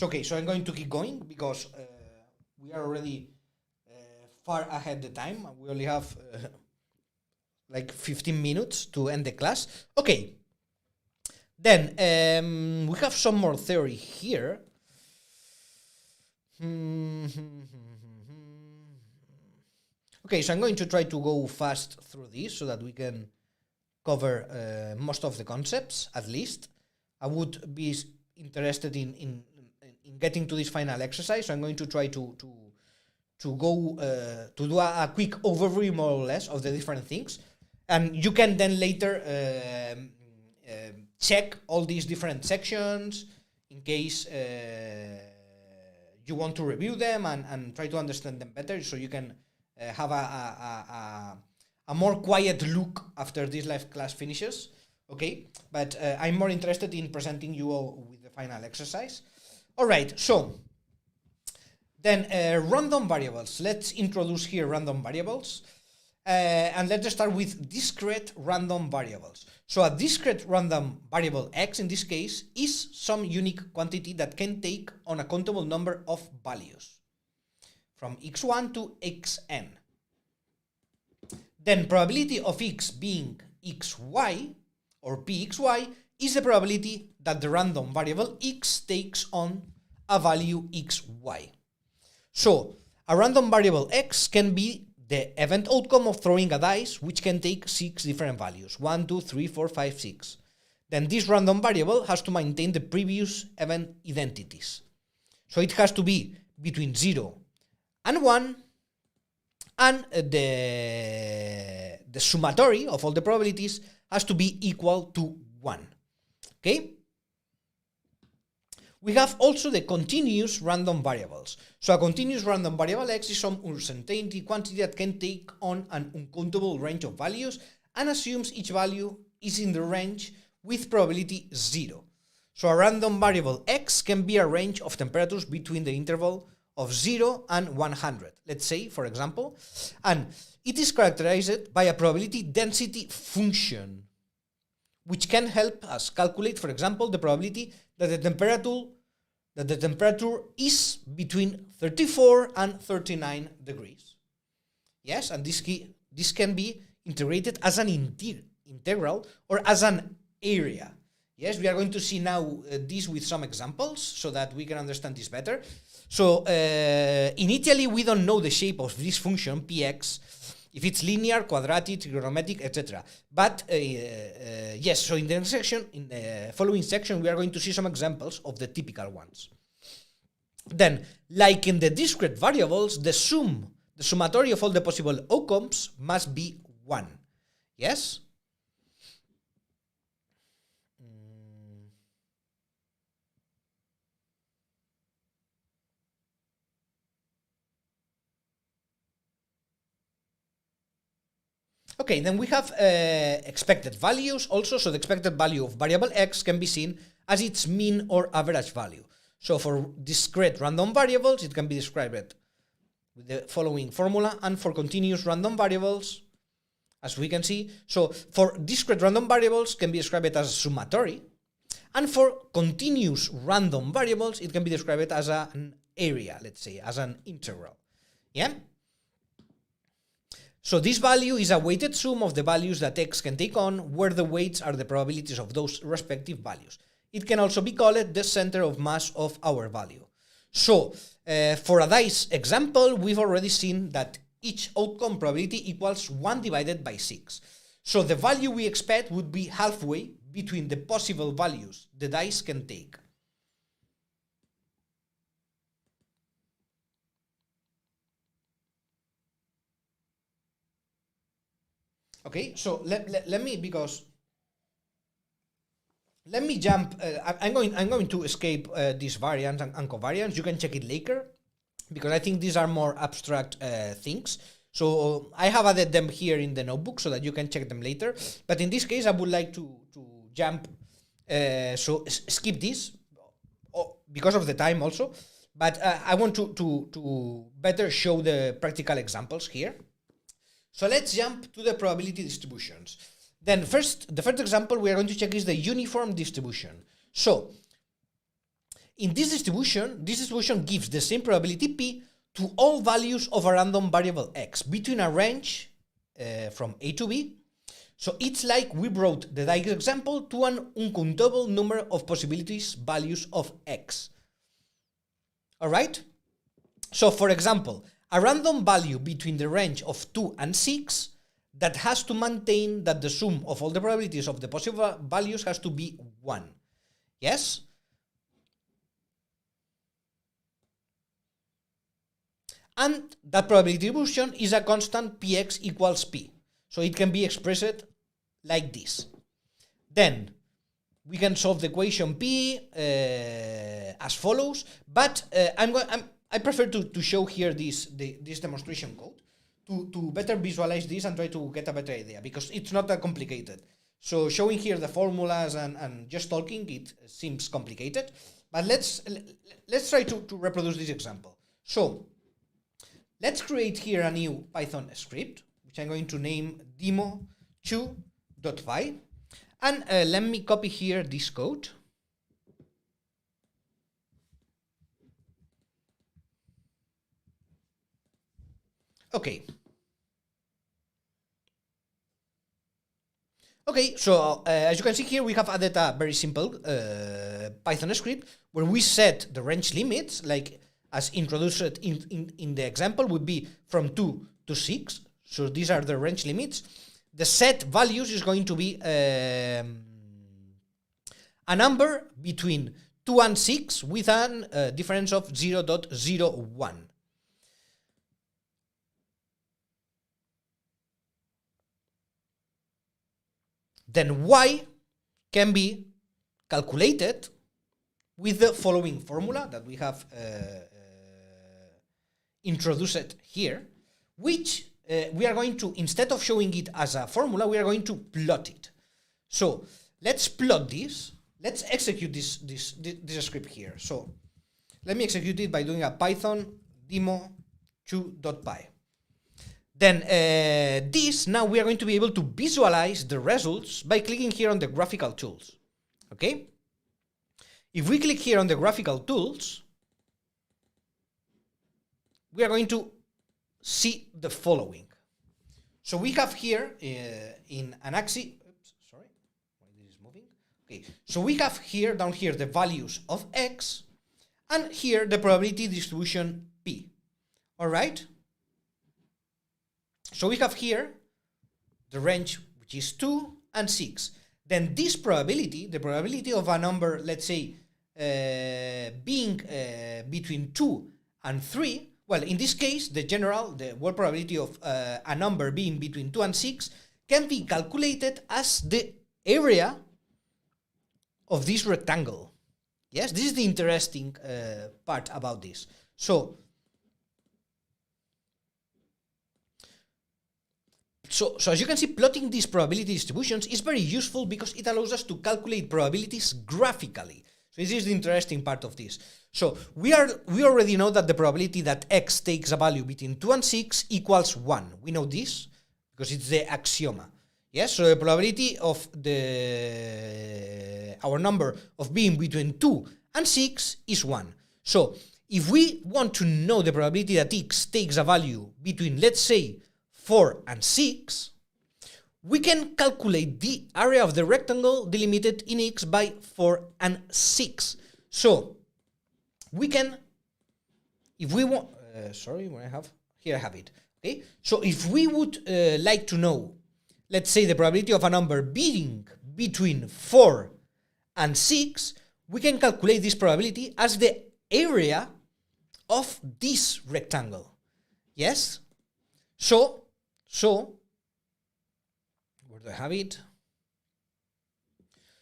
Speaker 1: okay, so I'm going to keep going because we are already far ahead the time. We only have like 15 minutes to end the class. Okay, then we have some more theory here. Okay, so I'm going to try to go fast through this so that we can cover most of the concepts, at least. I would be interested in getting to this final exercise, so I'm going to try to go to do a quick overview, more or less, of the different things. And you can then later check all these different sections in case you want to review them and try to understand them better, so you can have a more quiet look after this live class finishes, okay? But I'm more interested in presenting you all with the final exercise. All right, so then random variables. Let's introduce here random variables. And let's start with discrete random variables. So a discrete random variable x, in this case, is some unique quantity that can take an uncountable number of values, from x1 to xn. Then probability of x being xy, or pxy, is the probability that the random variable x takes on a value xy. So a random variable x can be the event outcome of throwing a dice, which can take 6 different values, 1, 2, 3, 4, 5, 6. Then this random variable has to maintain the previous event identities. So it has to be between 0 and 1, and the summatory of all the probabilities has to be equal to 1. Okay? We have also the continuous random variables. So a continuous random variable x is some uncertainty quantity that can take on an uncountable range of values and assumes each value is in the range with probability 0. So a random variable x can be a range of temperatures between the interval of 0 and 100, let's say, for example, and it is characterized by a probability density function, which can help us calculate, for example, the probability that the temperature is between 34 and 39 degrees. Yes, and this can be integrated as an integral or as an area. Yes, we are going to see now this with some examples so that we can understand this better. So initially we don't know the shape of this function px, if it's linear, quadratic, trigonometric, etc. But yes, so in the next section, in the following section, we are going to see some examples of the typical ones. Then, like in the discrete variables, the summatory of all the possible outcomes must be 1. Yes? Okay, then we have expected values also. So the expected value of variable x can be seen as its mean or average value. So for discrete random variables, it can be described with the following formula, and for continuous random variables, as we can see, so for discrete random variables can be described as summatory, and for continuous random variables, it can be described as an area, let's say, as an integral. Yeah? So this value is a weighted sum of the values that x can take on, where the weights are the probabilities of those respective values. It can also be called the center of mass of our value. So for a dice example, we've already seen that each outcome probability equals 1 divided by 6. So the value we expect would be halfway between the possible values the dice can take. Okay, so let me jump. I'm going to escape these variance and covariance. You can check it later, because I think these are more abstract things. So I have added them here in the notebook so that you can check them later. But in this case, I would like to jump. So skip this because of the time also. But I want to better show the practical examples here. So let's jump to the probability distributions. Then the first example we are going to check is the uniform distribution. So in this distribution gives the same probability p to all values of a random variable x between a range from a to b. So it's like we brought the dice example to an uncountable number of possibilities values of x. All right? So for example, a random value between the range of 2 and 6 that has to maintain that the sum of all the probabilities of the possible values has to be 1. Yes? And that probability distribution is a constant px equals p. So it can be expressed like this. Then we can solve the equation p as follows, but I prefer to show here this demonstration code to better visualize this and try to get a better idea, because it's not that complicated. So showing here the formulas and just talking, it seems complicated. But let's try to reproduce this example. So let's create here a new Python script, which I'm going to name demo2.py. And let me copy here this code. Okay. Okay, so as you can see here, we have added a very simple Python script where we set the range limits, like as introduced in the example, would be from 2 to 6. So these are the range limits. The set values is going to be a number between 2 and 6 with a difference of 0.01. Then y can be calculated with the following formula that we have introduced here, which we are going to, instead of showing it as a formula, we are going to plot it. So let's plot this. Let's execute this script here. So let me execute it by doing a python demo2.py. Then now we are going to be able to visualize the results by clicking here on the graphical tools. Okay? If we click here on the graphical tools, we are going to see the following. So we have here in an axis, oops, sorry, why this is moving? Okay, so we have here, down here, the values of x, and here the probability distribution p. All right? So we have here the range, which is 2 and 6. Then this probability, the probability of a number, let's say, being between 2 and 3, well, in this case, the world probability of a number being between 2 and 6 can be calculated as the area of this rectangle. Yes, this is the interesting part about this. So as you can see, plotting these probability distributions is very useful because it allows us to calculate probabilities graphically. So this is the interesting part of this. So we already know that the probability that x takes a value between 2 and 6 equals 1. We know this because it's the axioma. Yes, so the probability of our number of being between 2 and 6 is 1. So if we want to know the probability that x takes a value between, let's say, 4 and 6, we can calculate the area of the rectangle delimited in x by 4 and 6. So we can, if we want, sorry, what I have, here I have it. Okay, so if we would like to know, let's say, the probability of a number being between 4 and 6, we can calculate this probability as the area of this rectangle. Yes? So, where do I have it?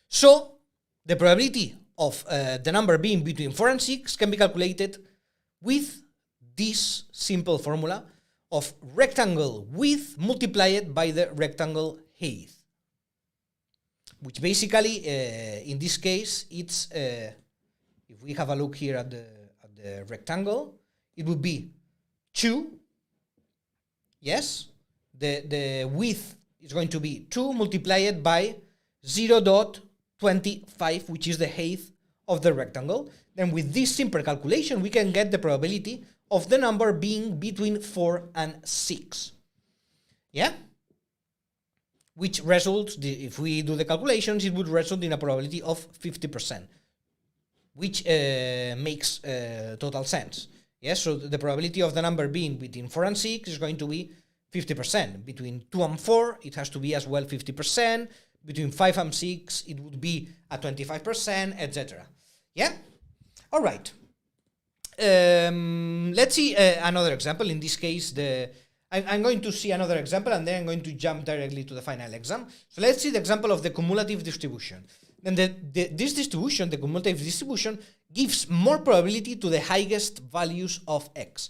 Speaker 1: So, the probability of the number being between 4 and 6 can be calculated with this simple formula of rectangle width multiplied by the rectangle height. Which basically, in this case, it's, if we have a look here at the rectangle, it would be 2, yes? The width is going to be 2 multiplied by 0.25, which is the height of the rectangle. Then with this simple calculation, we can get the probability of the number being between 4 and 6. Yeah? Which results, if we do the calculations, it would result in a probability of 50%, which makes total sense. Yes, so the probability of the number being between 4 and 6 is going to be 50%. Between 2 and 4, it has to be as well 50%. Between 5 and 6, it would be at 25%, etc. Yeah? All right. Let's see another example. In this case, I'm going to see another example, and then I'm going to jump directly to the final exam. So let's see the example of the cumulative distribution. Then this distribution, the cumulative distribution, gives more probability to the highest values of x.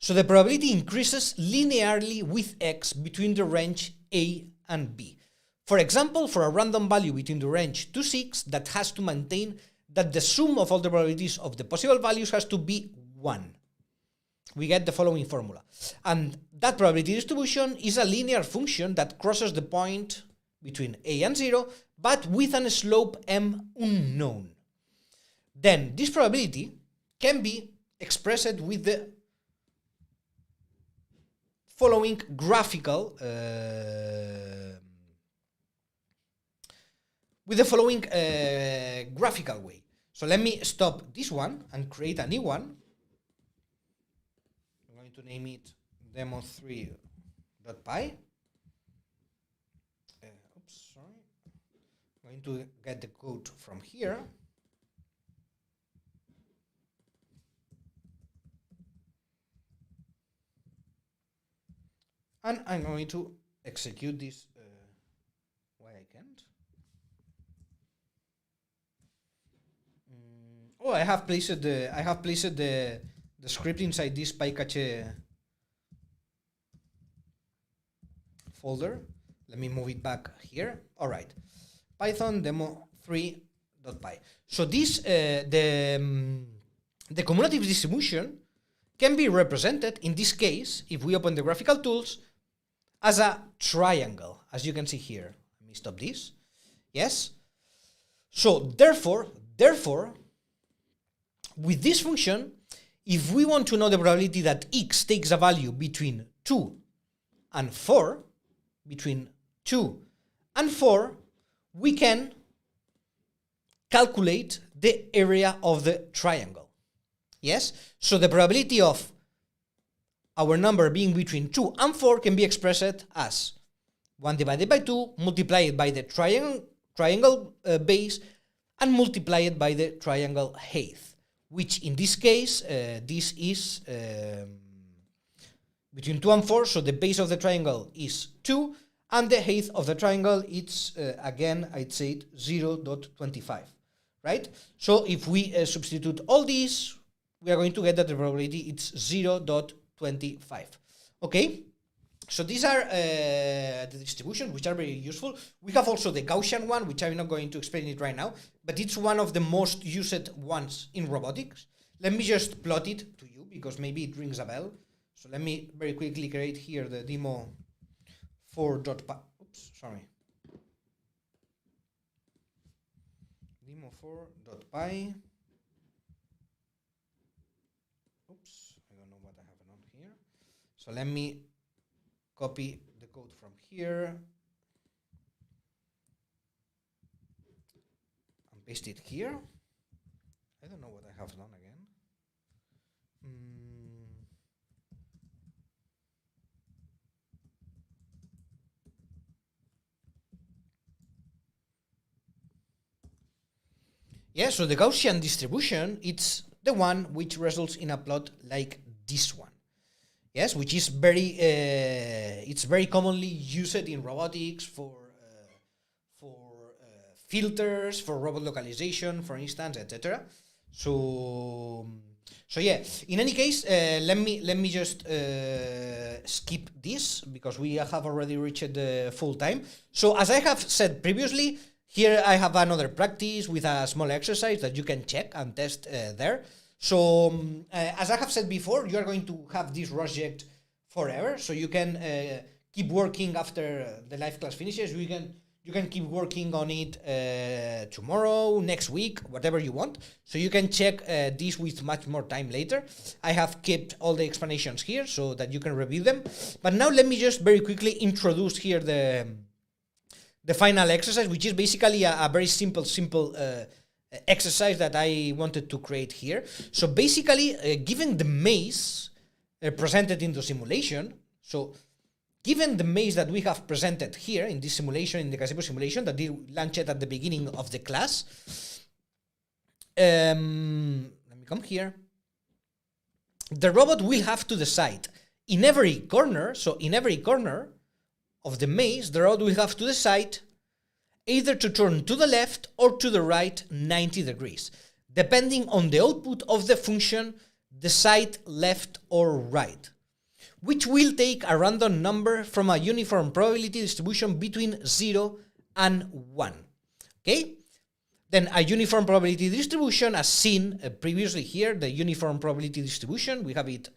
Speaker 1: So the probability increases linearly with x between the range a and b. For example, for a random value between the range 2, 6, that has to maintain that the sum of all the probabilities of the possible values has to be 1. We get the following formula. And that probability distribution is a linear function that crosses the point between a and 0, but with a slope m unknown. Then this probability can be expressed with the following graphical way. So let me stop this one and create a new one. I'm going to name it demo3.py. Oops, sorry. I'm going to get the code from here. And I'm going to execute this. Why I can't? Oh, I have placed the script inside this PyCache folder. Let me move it back here. All right, Python demo 3.py. So this the cumulative distribution can be represented in this case if we open the graphical tools as a triangle, as you can see here. Let me stop this. Yes. So therefore, with this function, if we want to know the probability that x takes a value between 2 and 4, we can calculate the area of the triangle. Yes? So the probability of our number being between 2 and 4 can be expressed as 1 divided by 2 multiplied by the triangle base and multiplied by the triangle height, which in this case, this is between 2 and 4, so the base of the triangle is 2, and the height of the triangle, it's, again, I'd say 0.25, right? So if we substitute all these, we are going to get that the probability it's 0.25, okay? So these are the distributions, which are very useful. We have also the Gaussian one, which I'm not going to explain it right now, but it's one of the most used ones in robotics. Let me just plot it to you, because maybe it rings a bell. So let me very quickly create here the demo 4.py. Oops, sorry. Demo 4.py. Oops, I don't know what I have on here. So let me copy the code from here and paste it here. I don't know what I have done again. Yeah, so the Gaussian distribution, it's the one which results in a plot like this one. Yes, which is it's very commonly used in robotics for filters, for robot localization, for instance, etc. So yeah. In any case, let me just skip this because we have already reached the full time. So as I have said previously, here I have another practice with a small exercise that you can check and test there. So, as I have said before, you are going to have this project forever. So you can keep working after the live class finishes. You can keep working on it tomorrow, next week, whatever you want. So you can check this with much more time later. I have kept all the explanations here so that you can review them. But now let me just very quickly introduce here the final exercise, which is basically a very simple exercise that I wanted to create here. So basically, given the maze presented in the simulation, so given the maze that we have presented here in this simulation, in the gazebo simulation that we launched at the beginning of the class, let me come here. The robot will have to decide in every corner, so in every corner of the maze, the robot will have to decide either to turn to the left or to the right 90 degrees, depending on the output of the function decide left or right, which will take a random number from a uniform probability distribution between 0 and 1. Okay? Then a uniform probability distribution, as seen previously here, the uniform probability distribution, we have it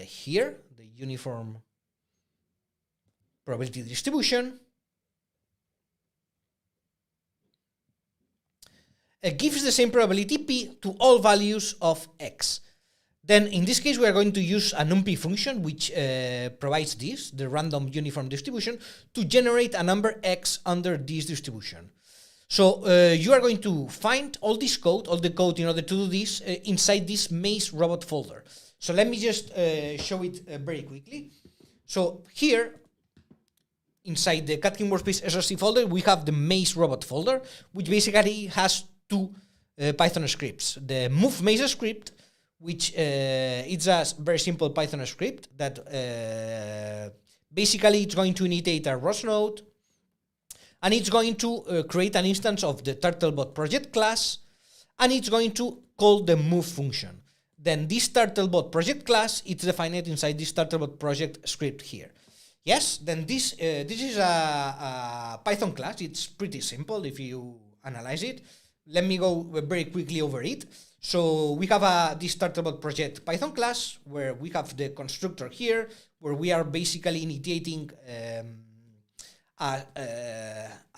Speaker 1: here, the uniform probability distribution, gives the same probability p to all values of x. Then in this case we are going to use a numpy function which provides this, the random uniform distribution, to generate a number x under this distribution. So you are going to find all the code in order to do this inside this maze robot folder. So let me just show it very quickly. So here, inside the Catkin Workspace SRC folder, we have the maze robot folder, which basically has two Python scripts. The move maze script, which it's a very simple Python script that basically it's going to initiate a ROS node, and it's going to create an instance of the Turtlebot project class, and it's going to call the move function. Then this turtlebot project class, it's defined inside this turtlebot project script here. Yes, then this is a Python class. It's pretty simple if you analyze it. Let me go very quickly over it. So we have this turtlebot project Python class where we have the constructor here, where we are basically initiating a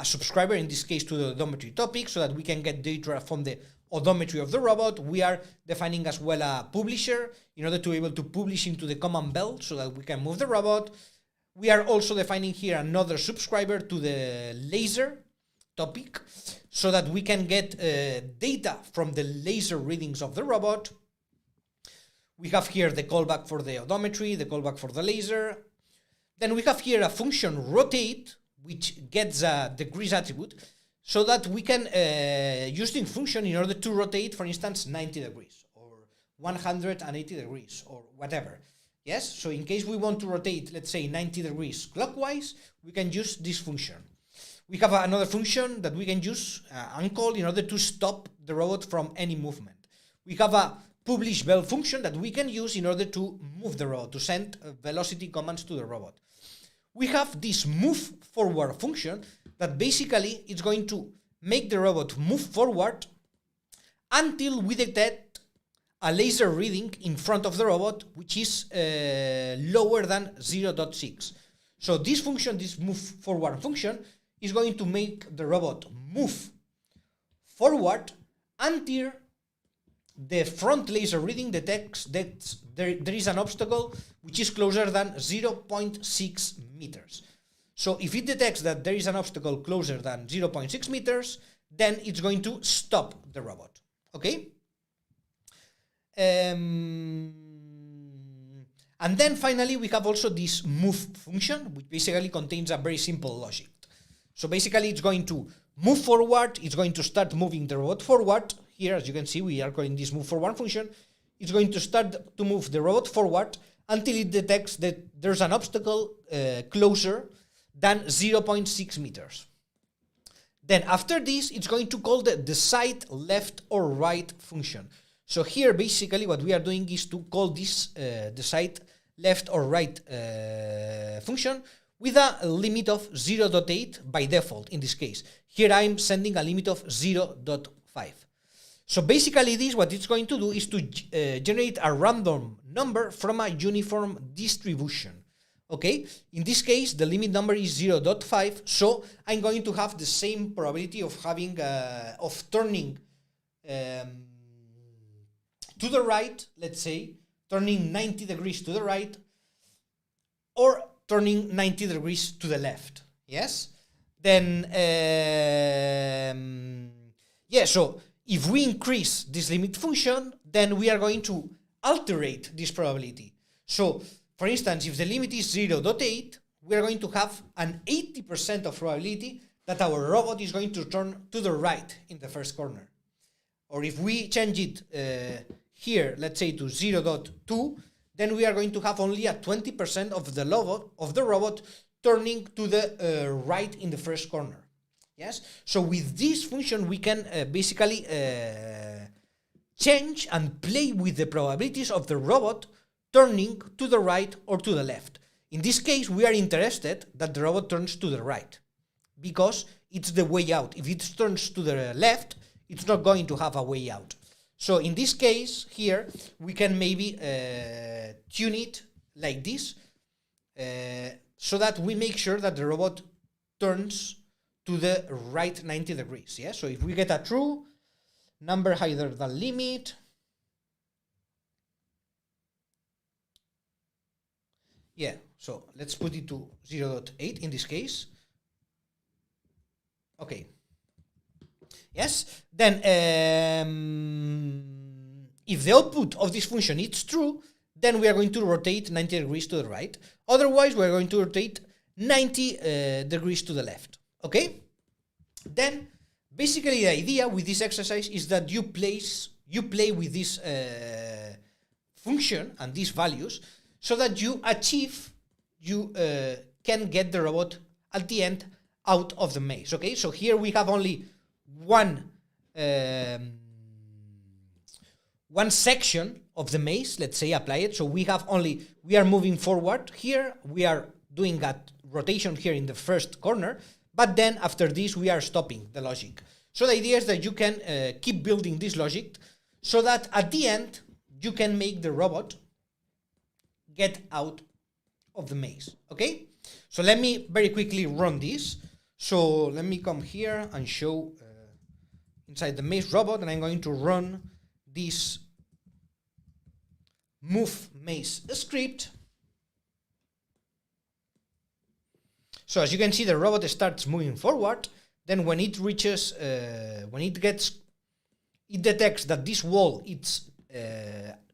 Speaker 1: subscriber, in this case to the odometry topic, so that we can get data from the odometry of the robot. We are defining as well a publisher in order to be able to publish into the command belt so that we can move the robot. We are also defining here another subscriber to the laser topic so that we can get data from the laser readings of the robot. We have here the callback for the odometry, the callback for the laser. Then we have here a function rotate, which gets a degrees attribute, so that we can use the function in order to rotate, for instance, 90 degrees or 180 degrees or whatever. Yes, so in case we want to rotate, let's say 90 degrees clockwise, we can use this function. We have another function that we can use uncall in order to stop the robot from any movement. We have a publish bell function that we can use in order to move the robot, to send velocity commands to the robot. We have this move forward function that basically is going to make the robot move forward until we detect a laser reading in front of the robot, which is lower than 0.6. So this function, this move forward function, is going to make the robot move forward until the front laser reading detects that there is an obstacle which is closer than 0.6 meters. So if it detects that there is an obstacle closer than 0.6 meters, then it's going to stop the robot. Okay? And then finally, we have also this move function, which basically contains a very simple logic. So basically, it's going to move forward. It's going to start moving the robot forward. Here, as you can see, we are calling this move forward function. It's going to start to move the robot forward until it detects that there's an obstacle closer than 0.6 meters. Then after this, it's going to call the decide left or right function. So here, basically, what we are doing is to call this decide left or right function with a limit of 0.8 by default in this case. Here I'm sending a limit of 0.5. So basically this, what it's going to do is to generate a random number from a uniform distribution. Okay, in this case the limit number is 0.5, so I'm going to have the same probability of having turning to the right, let's say, turning 90 degrees to the right, or turning 90 degrees to the left. Yes? Then, so if we increase this limit function, then we are going to alterate this probability. So, for instance, if the limit is 0.8, we are going to have an 80% of probability that our robot is going to turn to the right in the first corner. Or if we change it here, let's say to 0.2, then we are going to have only a 20% of the robot turning to the right in the first corner. Yes. So with this function, we can basically change and play with the probabilities of the robot turning to the right or to the left. In this case, we are interested that the robot turns to the right because it's the way out. If it turns to the left, it's not going to have a way out. So in this case here, we can maybe tune it like this so that we make sure that the robot turns to the right 90 degrees. Yeah. So if we get a true number higher than limit, yeah, so let's put it to 0.8 in this case. Okay. Yes, then if the output of this function is true, then we are going to rotate 90 degrees to the right. Otherwise, we are going to rotate 90 degrees to the left. Okay? Then, basically, the idea with this exercise is that you play with this function and these values so that you can get the robot at the end out of the maze. Okay? So here we have only one one section of the maze, let's say, apply it. So we are moving forward here, we are doing a rotation here in the first corner, but then after this we are stopping the logic. So the idea is that you can keep building this logic so that at the end you can make the robot get out of the maze, okay? So let me very quickly run this. So let me come here and show inside the maze robot, and I'm going to run this move maze script. So as you can see, the robot starts moving forward. Then when it reaches, it detects that this wall is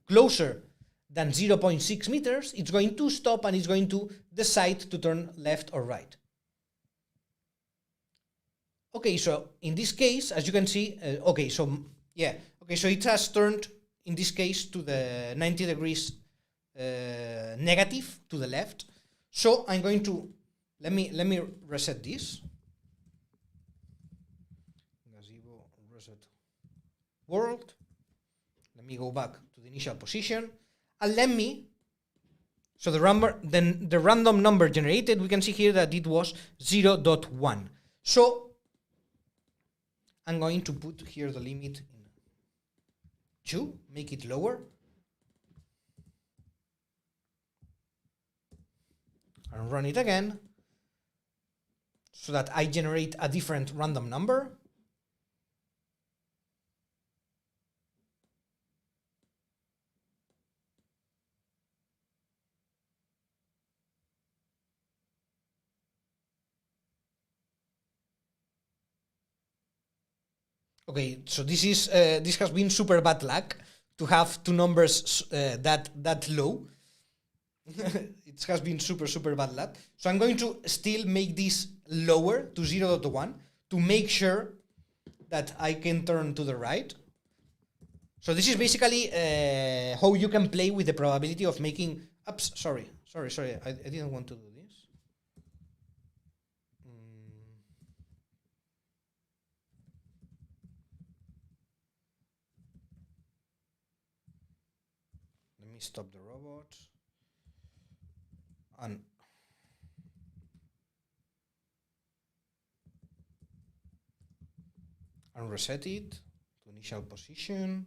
Speaker 1: closer than 0.6 meters, it's going to stop and it's going to decide to turn left or right. Okay, so in this case, as you can see, so it has turned, in this case, to the 90 degrees negative to the left. So I'm going to, let me reset this. Gazebo reset world. Let me go back to the initial position. And let me, so the random number generated, we can see here that it was 0.1. So I'm going to put here the limit in 2, make it lower. And run it again so that I generate a different random number. Okay, so this has been super bad luck to have two numbers that low. It has been super bad luck. So I'm going to still make this lower to 0.1 to make sure that I can turn to the right. So this is basically how you can play with the probability of making. Oops, sorry. I didn't want to do this. Let me stop the robot and reset it to initial position.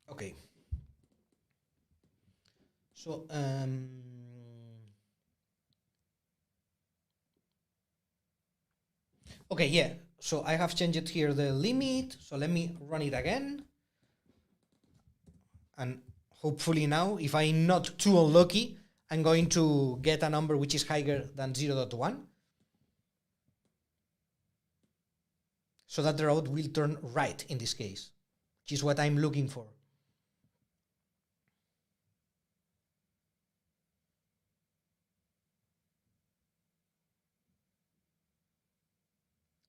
Speaker 1: Okay. So okay, yeah. So I have changed here the limit. So let me run it again. And hopefully now, if I'm not too unlucky, I'm going to get a number which is higher than 0.1. So that the robot will turn right in this case, which is what I'm looking for.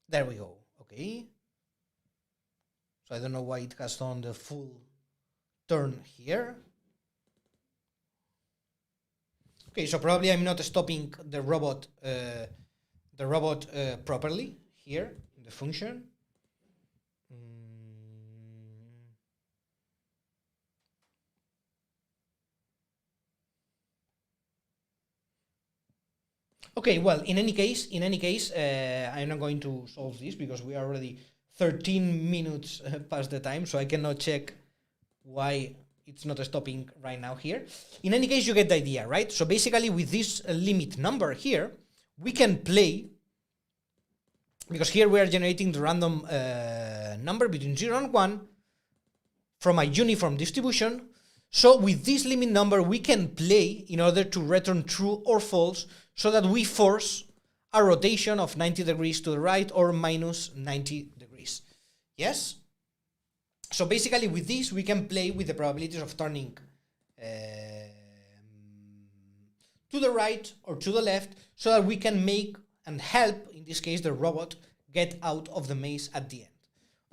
Speaker 1: There we go. Okay. So I don't know why it has done the full turn here. Okay, so probably I'm not stopping the robot properly here in the function. Okay, well, in any case, I'm not going to solve this because we are already 13 minutes past the time, so I cannot check why it's not stopping right now here. In any case, you get the idea, right? So basically, with this limit number here, we can play, because here we are generating the random number between 0 and 1 from a uniform distribution. So with this limit number, we can play in order to return true or false, so that we force a rotation of 90 degrees to the right or minus 90 degrees. Yes? So basically with this, we can play with the probabilities of turning to the right or to the left, so that we can make and help, in this case, the robot get out of the maze at the end.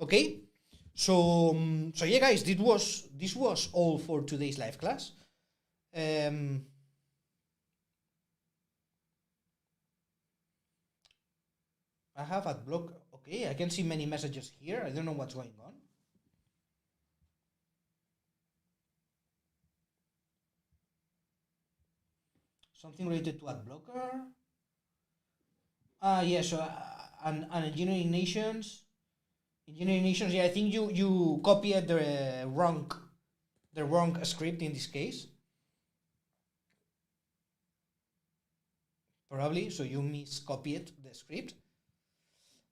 Speaker 1: Okay? So yeah, guys, this was all for today's live class. I have a block. Okay, I can see many messages here. I don't know what's going on. Something related to ad blocker. Yeah, so and engineering nations. Engineering nations, yeah, I think you copied the wrong script in this case. Probably, so you miscopied the script.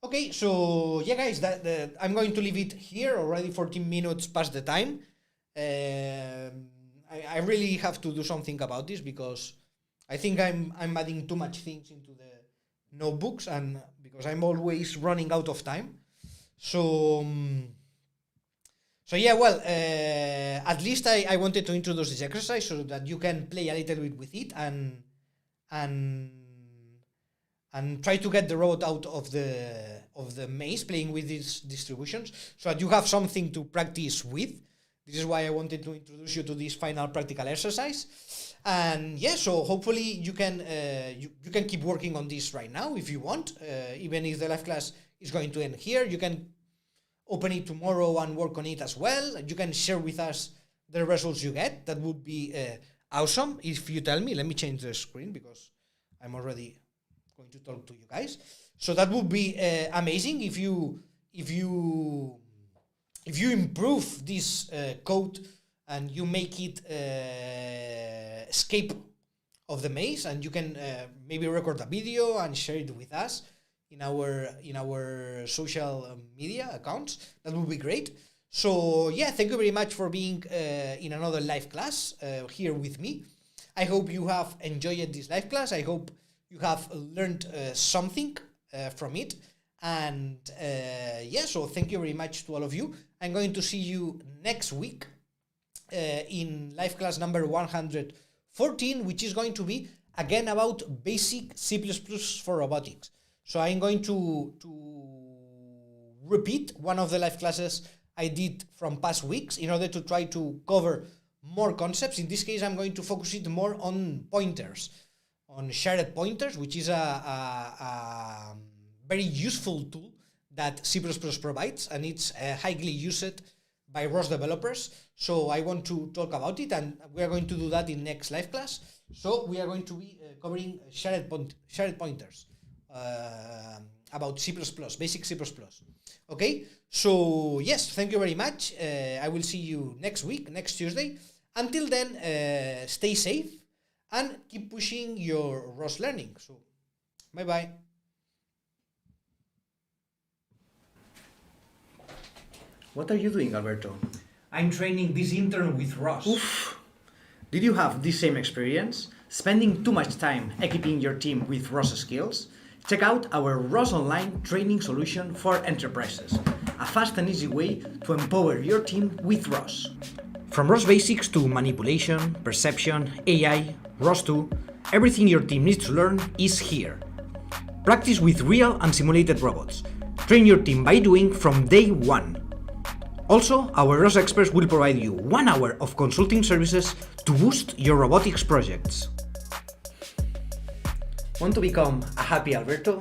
Speaker 1: Okay, so yeah, guys, I'm going to leave it here. Already 14 minutes past the time. I really have to do something about this because I think I'm adding too much things into the notebooks, and because I'm always running out of time. So yeah, well, at least I wanted to introduce this exercise so that you can play a little bit with it and try to get the robot out of the maze playing with these distributions so that you have something to practice with. This is why I wanted to introduce you to this final practical exercise. And yeah, so hopefully you can keep working on this right now if you want. Even if the live class is going to end here, you can open it tomorrow and work on it as well. You can share with us the results you get. That would be awesome if you tell me. Let me change the screen because I'm already going to talk to you guys. So that would be amazing if you improve this code and you make it escape of the maze, and you can maybe record a video and share it with us in our social media accounts. That would be great. So yeah, thank you very much for being in another live class here with me. I hope you have enjoyed this live class. I hope you have learned something from it. And yeah, so thank you very much to all of you. I'm going to see you next week in live class number 114, which is going to be again about basic C++ for robotics. So I'm going to repeat one of the live classes I did from past weeks in order to try to cover more concepts. In this case, I'm going to focus it more on pointers, on shared pointers, which is a very useful tool that C++ provides, and it's highly used by ROS developers. So I want to talk about it, and we are going to do that in next live class. So we are going to be covering shared pointers about C++, basic C++. Okay, so yes, thank you very much. I will see you next week, next Tuesday. Until then, stay safe and keep pushing your ROS learning. So, bye-bye.
Speaker 2: What are you doing, Alberto?
Speaker 1: I'm training this intern with ROS.
Speaker 2: Oof. Did you have the same experience? Spending too much time equipping your team with ROS skills? Check out our ROS Online training solution for enterprises, a fast and easy way to empower your team with ROS.
Speaker 1: From ROS basics to manipulation, perception, AI, ROS2, everything your team needs to learn is here. Practice with real and simulated robots. Train your team by doing from day one. Also, our ROS experts will provide you 1 hour of consulting services to boost your robotics projects.
Speaker 2: Want to become a happy Alberto?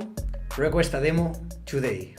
Speaker 2: Request a demo today.